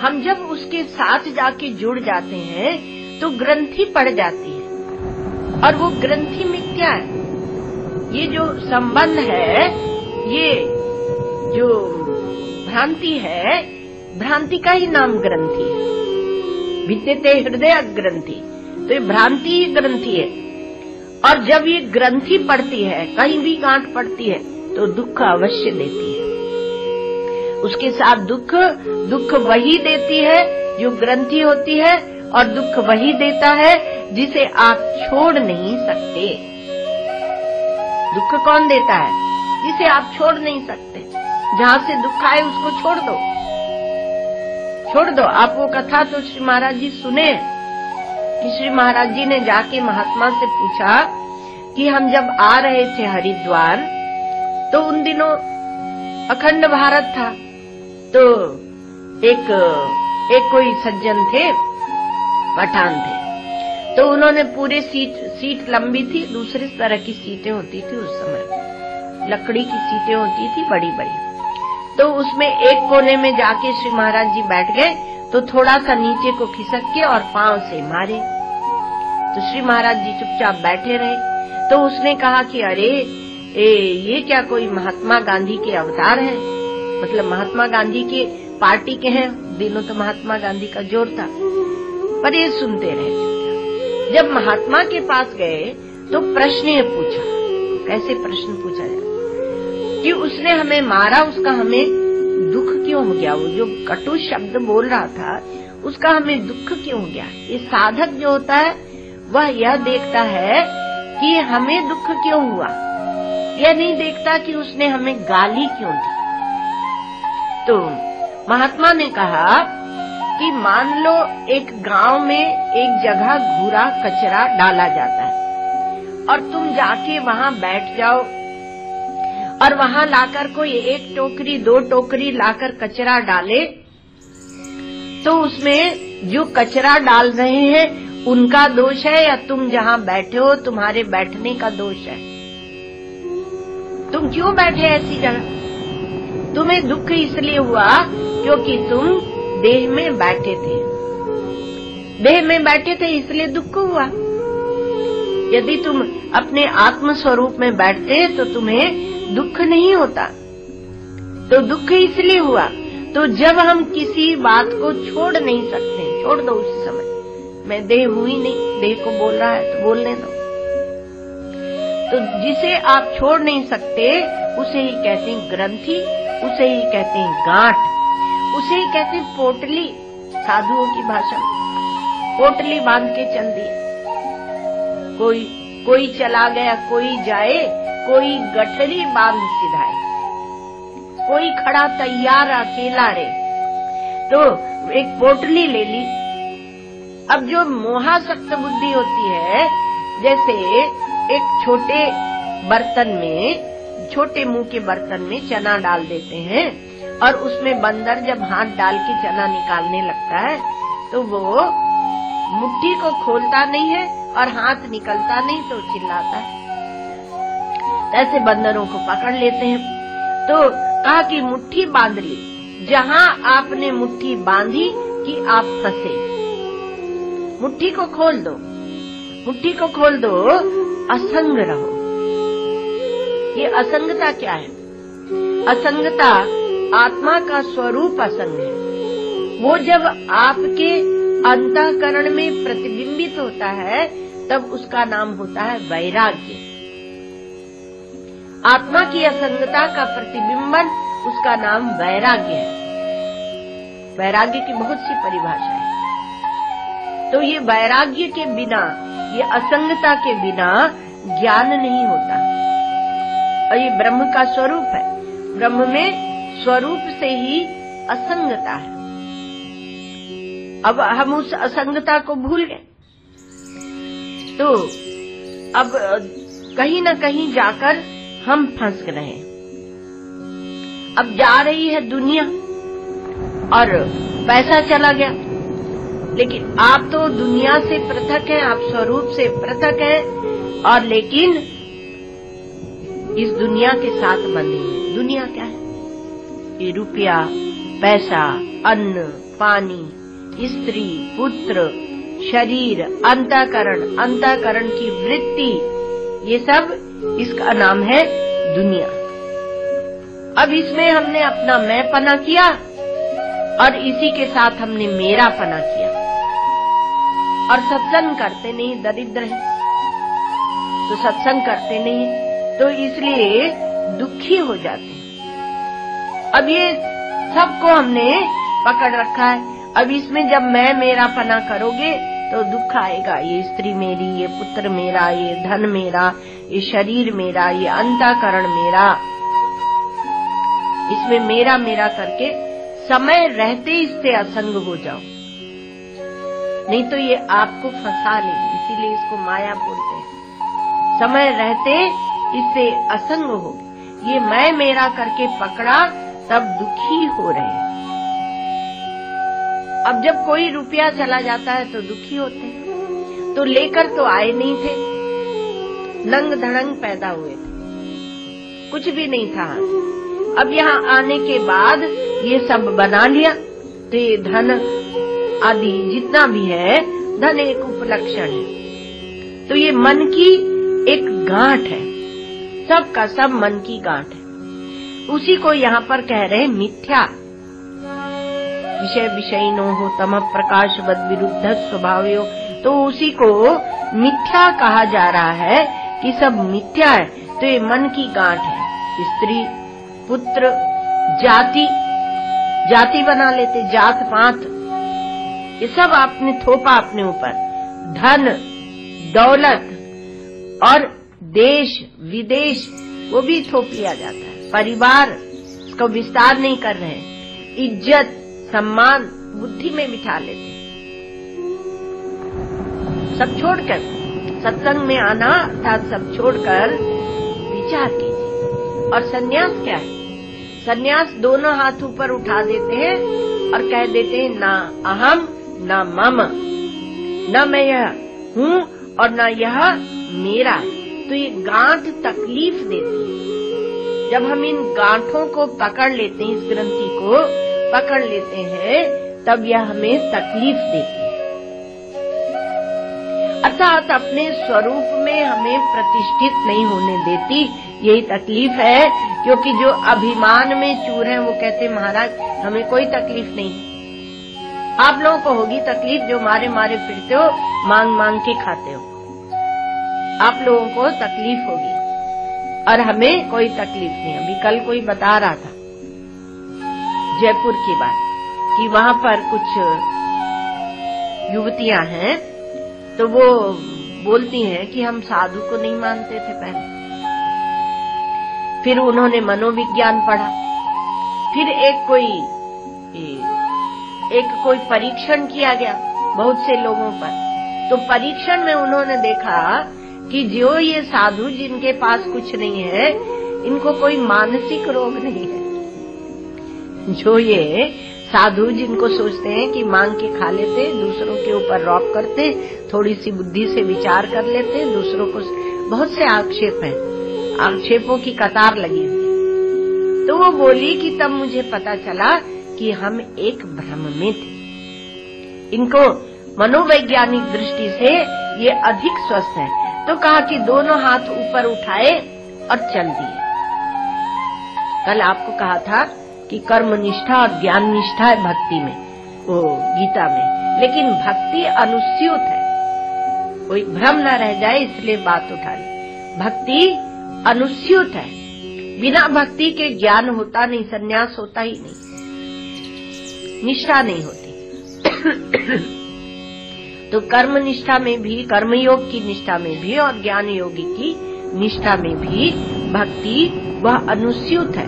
[SPEAKER 2] हम जब उसके साथ जाके जुड़ जाते हैं तो ग्रंथि पड़ जाती है, और वो ग्रंथि मिथ्या है। ये जो संबंध है, ये जो भ्रांति है, भ्रांति का ही नाम ग्रंथि है। विद्यते हृदय ग्रंथि, तो ये भ्रांति ही ग्रंथि है। और जब ये ग्रंथि पड़ती है, कहीं भी गांठ पड़ती है, तो दुख अवश्य देती है। उसके साथ दुख वही देती है जो ग्रंथि होती है, और दुख वही देता है जिसे आप छोड़ नहीं सकते। दुख कौन देता है? जिसे आप छोड़ नहीं सकते। जहाँ से दुख आए उसको छोड़ दो, छोड़ दो। आप वो कथा तो श्री महाराज जी सुने कि श्री महाराज जी ने जाके महात्मा से पूछा कि हम जब आ रहे थे हरिद्वार, तो उन दिनों अखंड भारत था। तो एक कोई सज्जन थे, पठान थे, तो उन्होंने पूरे सीट लंबी थी, दूसरे तरह की सीटें होती थी उस समय, लकड़ी की सीटें होती थी बड़ी बड़ी। तो उसमें एक कोने में जाके श्री महाराज जी बैठ गए, तो थोड़ा सा नीचे को खिसक के और पांव से मारे। तो श्री महाराज जी चुपचाप बैठे रहे। तो उसने कहा कि अरे ये क्या कोई महात्मा गांधी के अवतार है, मतलब महात्मा गांधी के पार्टी के हैं। दिनों तो महात्मा गांधी का जोर था, पर ये सुनते रहे। जब महात्मा के पास गए तो प्रश्न पूछा। कैसे प्रश्न पूछा जाए कि उसने हमें मारा, उसका हमें दुख क्यों हो गया? वो जो कटु शब्द बोल रहा था उसका हमें दुख क्यों हो गया? ये साधक जो होता है वह यह देखता है कि हमें दुख क्यों हुआ, यह नहीं देखता कि उसने हमें गाली क्यों दी। तो महात्मा ने कहा कि मान लो एक गांव में एक जगह कूड़ा कचरा डाला जाता है और तुम जाके वहां बैठ जाओ और वहां लाकर कोई एक टोकरी दो टोकरी लाकर कचरा डाले, तो उसमें जो कचरा डाल रहे हैं उनका दोष है या तुम जहां बैठे हो तुम्हारे बैठने का दोष है? तुम क्यों बैठे ऐसी जगह? तुम्हें दुख इसलिए हुआ क्योंकि तुम देह में बैठे थे, देह में बैठे थे इसलिए दुख हुआ। यदि तुम अपने आत्म स्वरूप में बैठते तो तुम्हें दुख नहीं होता। तो दुख इसलिए हुआ। तो जब हम किसी बात को छोड़ नहीं सकते, छोड़ दो उसी समय, मैं देह हुई नहीं, देह को बोल रहा है तो बोलने दो। तो जिसे आप छोड़ नहीं सकते उसे ही कहते हैं ग्रंथि, उसे ही कहते हैं गांठ, उसे ही कहते हैं पोटली। साधुओं की भाषा में पोटली बांध के चल दिए। कोई चला गया, कोई जाए, कोई गठरी बांध सिधाए, कोई खड़ा तैयार अकेला रे। तो एक पोटली ले ली। अब जो मोहासक्त बुद्धि होती है, जैसे एक छोटे बर्तन में, छोटे मुंह के बर्तन में चना डाल देते हैं और उसमें बंदर जब हाथ डाल के चना निकालने लगता है तो वो मुट्ठी को खोलता नहीं है और हाथ निकलता नहीं तो चिल्लाता है। ऐसे बंदरों को पकड़ लेते हैं। तो कहा कि मुट्ठी बांध ली। जहाँ आपने मुट्ठी बांधी कि आप फंसे, मुट्ठी को खोल दो, मुट्ठी को खोल दो, असंग रहो। ये असंगता क्या है? असंगता आत्मा का स्वरूप असंग है। वो जब आपके अंतःकरण में प्रतिबिंबित होता है तब उसका नाम होता है वैराग्य। आत्मा की असंगता का प्रतिबिंबन, उसका नाम वैराग्य है। वैराग्य की बहुत सी परिभाषा है। तो ये वैराग्य के बिना, ये असंगता के बिना ज्ञान नहीं होता। और ये ब्रह्म का स्वरूप है। ब्रह्म में स्वरूप से ही असंगता है। अब हम उस असंगता को भूल गए, तो अब कहीं न कहीं जाकर हम फंस रहे। अब जा रही है दुनिया और पैसा चला गया, लेकिन आप तो दुनिया से पृथक हैं, आप स्वरूप से पृथक हैं, और लेकिन इस दुनिया के साथ बंधे हैं। दुनिया क्या है? ये रुपया, पैसा, अन्न, पानी, स्त्री, पुत्र, शरीर, अंतःकरण, अंतःकरण की वृत्ति, ये सब इसका नाम है दुनिया। अब इसमें हमने अपना मैं पना किया और इसी के साथ हमने मेरा पना किया, और सत्संग करते नहीं, दरिद्र हैं तो सत्संग करते नहीं, तो इसलिए दुखी हो जाते हैं। अब ये सबको हमने पकड़ रखा है। अब इसमें जब मैं मेरा पना करोगे तो दुख आएगा। ये स्त्री मेरी, ये पुत्र मेरा, ये धन मेरा, ये शरीर मेरा, ये अंतःकरण मेरा, इसमें मेरा मेरा करके समय रहते इससे असंग हो जाओ, नहीं तो ये आपको फंसा लेगी। इसीलिए इसको माया बोलते हैं। समय रहते इससे असंग हो। ये मैं मेरा करके पकड़ा तब दुखी हो रहे हैं। अब जब कोई रुपया चला जाता है तो दुखी होते हैं। तो लेकर तो आए नहीं थे, नंग धड़ंग पैदा हुए थे, कुछ भी नहीं था। अब यहाँ आने के बाद ये सब बना लिया, तो ये धन आदि जितना भी है, धन एक उपलक्षण है। तो ये मन की एक गांठ है, सब का सब मन की गांठ है। उसी को यहाँ पर कह रहे हैं मिथ्या। विषय विषयिनो हो तम प्रकाशवद विरुद्ध स्वभावयो, तो उसी को मिथ्या कहा जा रहा है कि सब मिथ्या है। तो ये मन की गांठ है। स्त्री, पुत्र, जाति, जाति बना लेते, जात पात, ये सब आपने थोपा अपने ऊपर। धन, दौलत और देश विदेश, वो भी थोप लिया जाता है। परिवार, इसको विस्तार नहीं कर रहे हैं। इज्जत, सम्मान बुद्धि में बिठा लेते, सब छोड़कर सत्संग में आना अर्थात सब छोड़कर विचार कीजिए। और सन्यास क्या है? सन्यास दोनों हाथ ऊपर उठा देते हैं और कह देते हैं ना अहम ना मम, न मैं यह हूँ और न यह मेरा है। तो ये गांठ तकलीफ देती है। जब हम इन गांठों को पकड़ लेते हैं, इस ग्रंथि को पकड़ लेते हैं, तब यह हमें तकलीफ देती है। अर्थात अपने स्वरूप में हमें प्रतिष्ठित नहीं होने देती, यही तकलीफ है, क्योंकि जो अभिमान में चूर हैं वो कहते महाराज हमें कोई तकलीफ नहीं। आप लोगों को होगी तकलीफ जो मारे मारे फिरते हो, मांग मांग के खाते हो, आप लोगों को तकलीफ होगी और हमें कोई तकलीफ नहीं। अभी कल कोई बता रहा था जयपुर की बात कि वहां पर कुछ युवतियां हैं तो वो बोलती हैं कि हम साधु को नहीं मानते थे पहले, फिर उन्होंने मनोविज्ञान पढ़ा, फिर एक कोई परीक्षण किया गया बहुत से लोगों पर, तो परीक्षण में उन्होंने देखा कि जो ये साधु जिनके पास कुछ नहीं है इनको कोई मानसिक रोग नहीं है। जो ये साधु जिनको सोचते हैं कि मांग के खा लेते, दूसरों के ऊपर रौब करते, थोड़ी सी बुद्धि से विचार कर लेते, दूसरों को बहुत से आक्षेप हैं, आक्षेपों की कतार लगी हुई। तो वो बोली कि तब मुझे पता चला कि हम एक भ्रम में थे। इनको मनोवैज्ञानिक दृष्टि से ये अधिक स्वस्थ है। तो कहा कि दोनों हाथ ऊपर उठाए और चल दिए। कल आपको कहा था कि कर्म निष्ठा और ज्ञान निष्ठा है भक्ति में, वो गीता में, लेकिन भक्ति अनुस्यूत है, कोई भ्रम न रह जाए इसलिए बात उठा ली। भक्ति अनुस्यूत है, बिना भक्ति के ज्ञान होता नहीं, संन्यास होता ही नहीं, निष्ठा नहीं होती। तो कर्म निष्ठा में भी, कर्मयोग की निष्ठा में भी और ज्ञान योगी की निष्ठा में भी भक्ति वह अनुस्यूत है।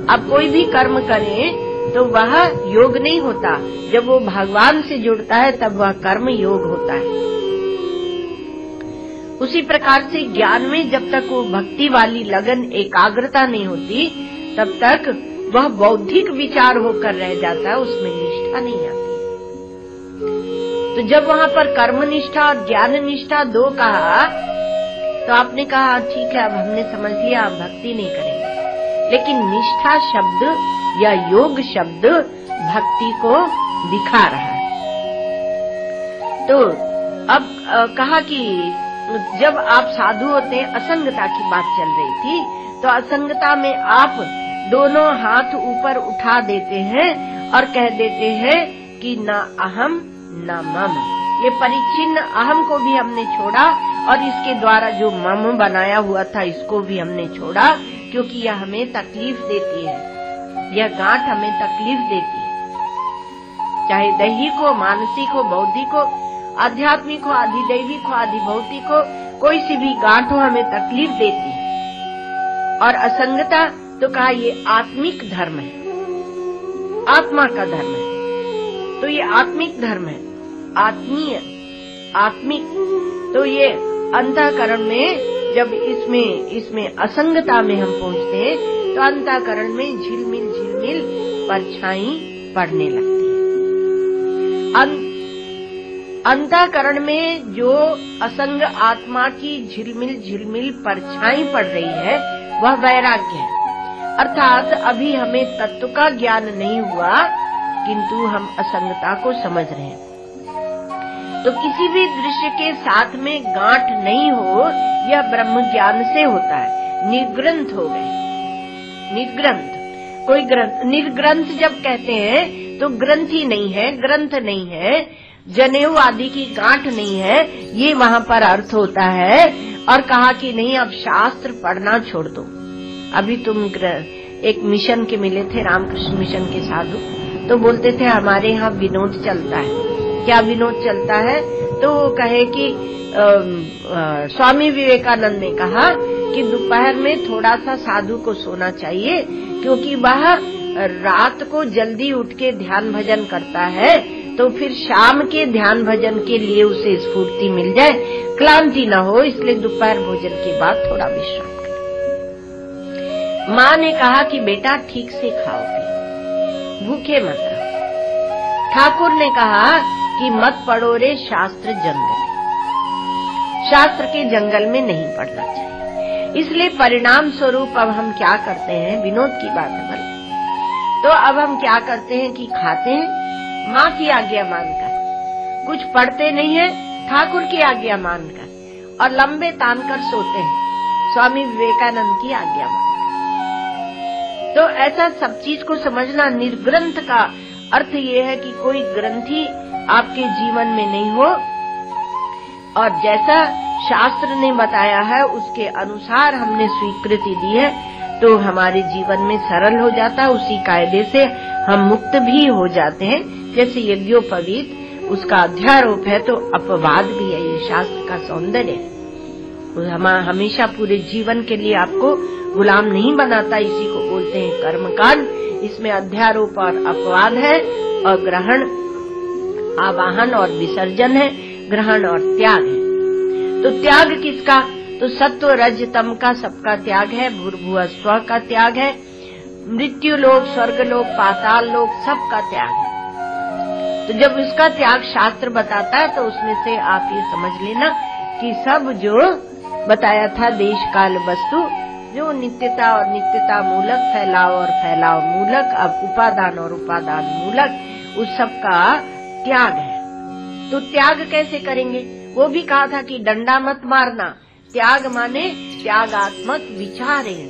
[SPEAKER 2] अब कोई भी कर्म करे तो वह योग नहीं होता, जब वो भगवान से जुड़ता है तब वह कर्म योग होता है। उसी प्रकार से ज्ञान में जब तक वो भक्ति वाली लगन, एकाग्रता नहीं होती तब तक वह बौद्धिक विचार होकर रह जाता है, उसमें निष्ठा नहीं आती। तो जब वहाँ पर कर्म निष्ठा और ज्ञान निष्ठा दो कहा तो आपने कहा ठीक है अब हमने समझ लिया, अब भक्ति नहीं करेंगे। लेकिन निष्ठा शब्द या योग शब्द भक्ति को दिखा रहा है। तो अब कहा कि जब आप साधु होते हैं, असंगता की बात चल रही थी, तो असंगता में आप दोनों हाथ ऊपर उठा देते हैं और कह देते हैं कि ना अहम ना मम। ये परिच्छिन्न अहम को भी हमने छोड़ा और इसके द्वारा जो मम बनाया हुआ था इसको भी हमने छोड़ा, क्योंकि यह हमें तकलीफ देती है, यह गांठ हमें तकलीफ देती है। चाहे दैहिक हो, मानसिक हो, बौद्धिक हो, आध्यात्मिक हो, अधिदैविक हो, अधिभौतिक हो, कोई सी भी गांठ हो हमें तकलीफ देती है। और असंगता तो कहा ये आत्मिक धर्म है, आत्मा का धर्म है। तो ये आत्मिक धर्म है, आत्मीय, आत्मिक। तो ये अंतःकरण में जब इसमें असंगता में हम पहुंचते हैं तो अंतःकरण में झिलमिल परछाई पड़ने लगती है। अंतःकरण में जो असंग आत्मा की झिलमिल परछाई पड़ रही है वह वैराग्य है। अर्थात अभी हमें तत्व का ज्ञान नहीं हुआ किंतु हम असंगता को समझ रहे हैं। तो किसी भी दृश्य के साथ में गांठ नहीं हो, यह ब्रह्म ज्ञान से होता है। निर्ग्रंथ हो गए, निर्ग्रंथ, कोई ग्रंथ, निर्ग्रंथ जब कहते हैं तो ग्रंथि नहीं है, ग्रंथ नहीं है, जनेऊ आदि की गांठ नहीं है, ये वहाँ पर अर्थ होता है। और कहा कि नहीं अब शास्त्र पढ़ना छोड़ दो। अभी तुम एक मिशन के मिले थे, रामकृष्ण मिशन के साधु, तो बोलते थे हमारे यहाँ विनोद चलता है। क्या विनोद चलता है? तो वो कहे कि स्वामी विवेकानंद ने कहा कि दोपहर में थोड़ा सा साधु को सोना चाहिए, क्योंकि वह रात को जल्दी उठ के ध्यान भजन करता है, तो फिर शाम के ध्यान भजन के लिए उसे स्फूर्ति मिल जाए, क्लांति न हो, इसलिए दोपहर भोजन के बाद थोड़ा विश्राम करे। माँ ने कहा कि बेटा ठीक से खाओ पियो, भूखे मत रहो। ठाकुर ने कहा कि मत पढ़ो रे शास्त्र जंगल, शास्त्र के जंगल में नहीं पढ़ना चाहिए। इसलिए परिणाम स्वरूप अब हम क्या करते हैं, विनोद की बात है भाई, तो अब हम क्या करते हैं कि खाते हैं माँ की आज्ञा मानकर, कुछ पढ़ते नहीं है ठाकुर की आज्ञा मानकर, और लंबे तान कर सोते हैं। स्वामी विवेकानंद की आज्ञा मान। तो ऐसा सब चीज को समझना। निर्ग्रंथ का अर्थ ये है कि कोई ग्रंथि आपके जीवन में नहीं हो, और जैसा शास्त्र ने बताया है उसके अनुसार हमने स्वीकृति दी है, तो हमारे जीवन में सरल हो जाता है। उसी कायदे से हम मुक्त भी हो जाते हैं। जैसे यज्ञोपवीत, उसका अध्यारोप है तो अपवाद भी है। ये शास्त्र का सौंदर्य है। हमेशा पूरे जीवन के लिए आपको गुलाम नहीं बनाता। इसी को बोलते हैं कर्मकांड। इसमें अध्यारोप और अपवाद है, और ग्रहण, आवाहन और विसर्जन है, ग्रहण और त्याग है। तो त्याग किसका? तो सत्व रज तम का सबका त्याग है। भूर्भुवः स्वः का त्याग है। मृत्यु लोक, स्वर्ग लोक, पाताल लोक, सबका त्याग है। तो जब इसका त्याग शास्त्र बताता है तो उसमें से आप ये समझ लेना कि सब जो बताया था देश काल वस्तु, जो नित्यता और नित्यता मूलक, फैलाव और फैलाव मूलक, अब उपादान और उपादान मूलक, उस सब का त्याग है। तो त्याग कैसे करेंगे? वो भी कहा था कि डंडा मत मारना। त्याग माने त्यागात्मक विचारेण।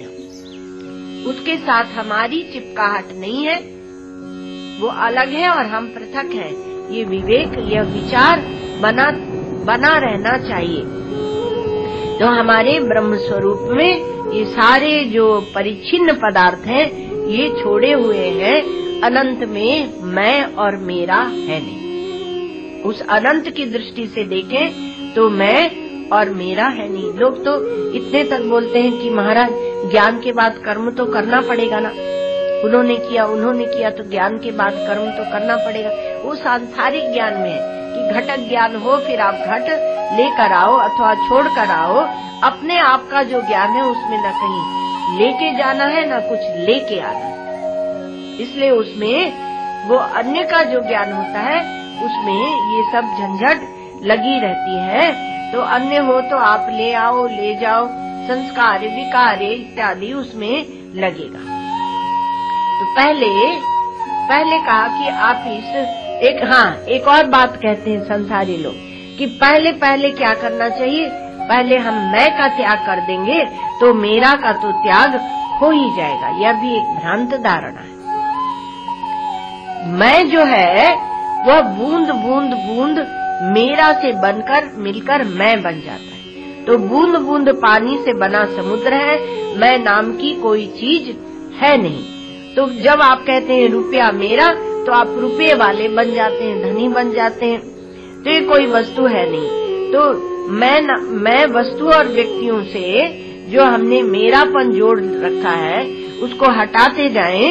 [SPEAKER 2] उसके साथ हमारी चिपकाहट नहीं है, वो अलग है और हम पृथक हैं। ये विवेक, यह विचार बना रहना चाहिए। तो हमारे ब्रह्म स्वरूप में ये सारे जो परिच्छिन्न पदार्थ हैं, ये छोड़े हुए हैं। अनंत में मैं और मेरा है नहीं। उस अनंत की दृष्टि से देखें तो मैं और मेरा है नहीं। लोग तो इतने तक बोलते हैं कि महाराज ज्ञान के बाद कर्म तो करना पड़ेगा ना। उन्होंने किया तो ज्ञान के बाद कर्म तो करना पड़ेगा। वो सांसारिक ज्ञान में है कि घटक ज्ञान हो, फिर आप घट लेकर आओ अथवा छोड़ कर आओ। अपने आप का जो ज्ञान है उसमें न कहीं लेके जाना है, न कुछ लेके आना है। इसलिए उसमें वो अन्य का जो ज्ञान होता है उसमें ये सब झंझट लगी रहती है। तो अन्य हो तो आप ले आओ, ले जाओ, संस्कार विकार इत्यादि उसमें लगेगा। तो पहले कहा कि आप एक और बात कहते हैं संसारी लोग कि पहले क्या करना चाहिए? पहले हम मैं का त्याग कर देंगे तो मेरा का तो त्याग हो ही जाएगा। यह भी एक भ्रांत धारणा है। मैं जो है वह बूंद बूंद बूंद मेरा से बनकर मिलकर मैं बन जाता है। तो बूंद बूंद पानी से बना समुद्र है, मैं नाम की कोई चीज है नहीं। तो जब आप कहते हैं रुपया मेरा, तो आप रुपये वाले बन जाते हैं, धनी बन जाते हैं। तो ये कोई वस्तु है नहीं। तो मैं वस्तु और व्यक्तियों से जो हमने मेरापन जोड़ रखा है उसको हटाते जाएं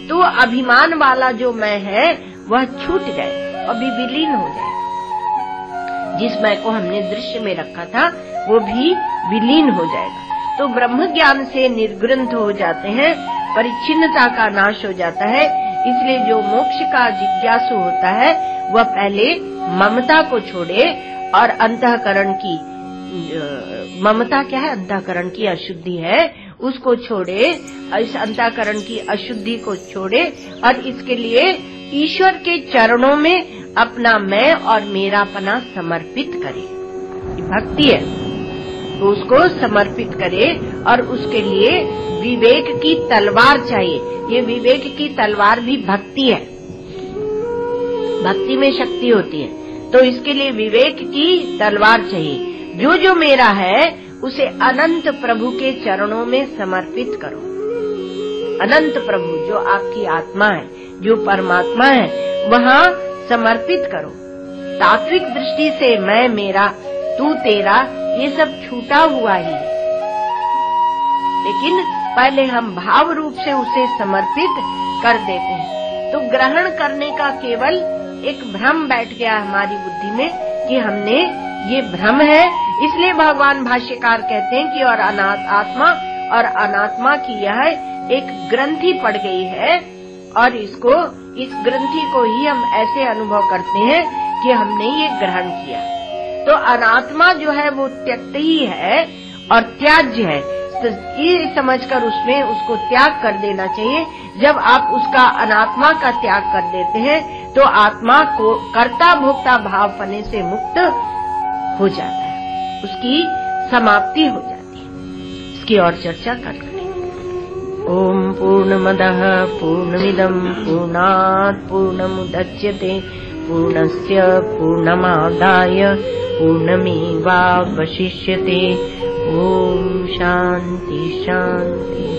[SPEAKER 2] तो अभिमान वाला जो मैं है वह छूट जाए और भी विलीन हो जाए। जिस मैं को हमने दृश्य में रखा था वो भी विलीन हो जाएगा। तो ब्रह्म ज्ञान से निर्ग्रंथ हो जाते हैं, परिच्छिन्नता का नाश हो जाता है। इसलिए जो मोक्ष का जिज्ञासु होता है वह पहले ममता को छोड़े और अंतःकरण की ममता क्या है? अंतःकरण की अशुद्धि है, उसको छोड़े। इस अंतःकरण की अशुद्धि को छोड़े और इसके लिए ईश्वर के चरणों में अपना मैं और मेरापना समर्पित करे। भक्ति है तो उसको समर्पित करे और उसके लिए विवेक की तलवार चाहिए। ये विवेक की तलवार भी भक्ति है। भक्ति में शक्ति होती है, तो इसके लिए विवेक की तलवार चाहिए। जो मेरा है उसे अनंत प्रभु के चरणों में समर्पित करो। अनंत प्रभु जो आपकी आत्मा है, जो परमात्मा है, वहाँ समर्पित करो। तात्विक दृष्टि से मैं मेरा, तू तेरा, ये सब छूटा हुआ ही है। लेकिन पहले हम भाव रूप से उसे समर्पित कर देते हैं। तो ग्रहण करने का केवल एक भ्रम बैठ गया हमारी बुद्धि में कि हमने ये भ्रम है। इसलिए भगवान भाष्यकार कहते हैं कि और आत्मा और अनात्मा की यह एक ग्रंथि पड़ गई है और इस ग्रंथि को ही हम ऐसे अनुभव करते हैं कि हमने ये ग्रहण किया। तो अनात्मा जो है वो त्यक्त ही है और त्याज्य है। तो ये समझकर उसमें उसको त्याग कर देना चाहिए। जब आप उसका अनात्मा का त्याग कर देते हैं तो आत्मा को कर्ता भोक्ता भाव पने से मुक्त हो जाता है। उसकी समाप्ति हो जाती है। इसकी और चर्चा कल करेंगे। ओम पूर्णमदः पूर्णमिदं पूर्णात् पूर्णमुदच्यते पूर्णस्य पूर्णमादाय पूर्णमेवावशिष्यते। ओम शांति शांति।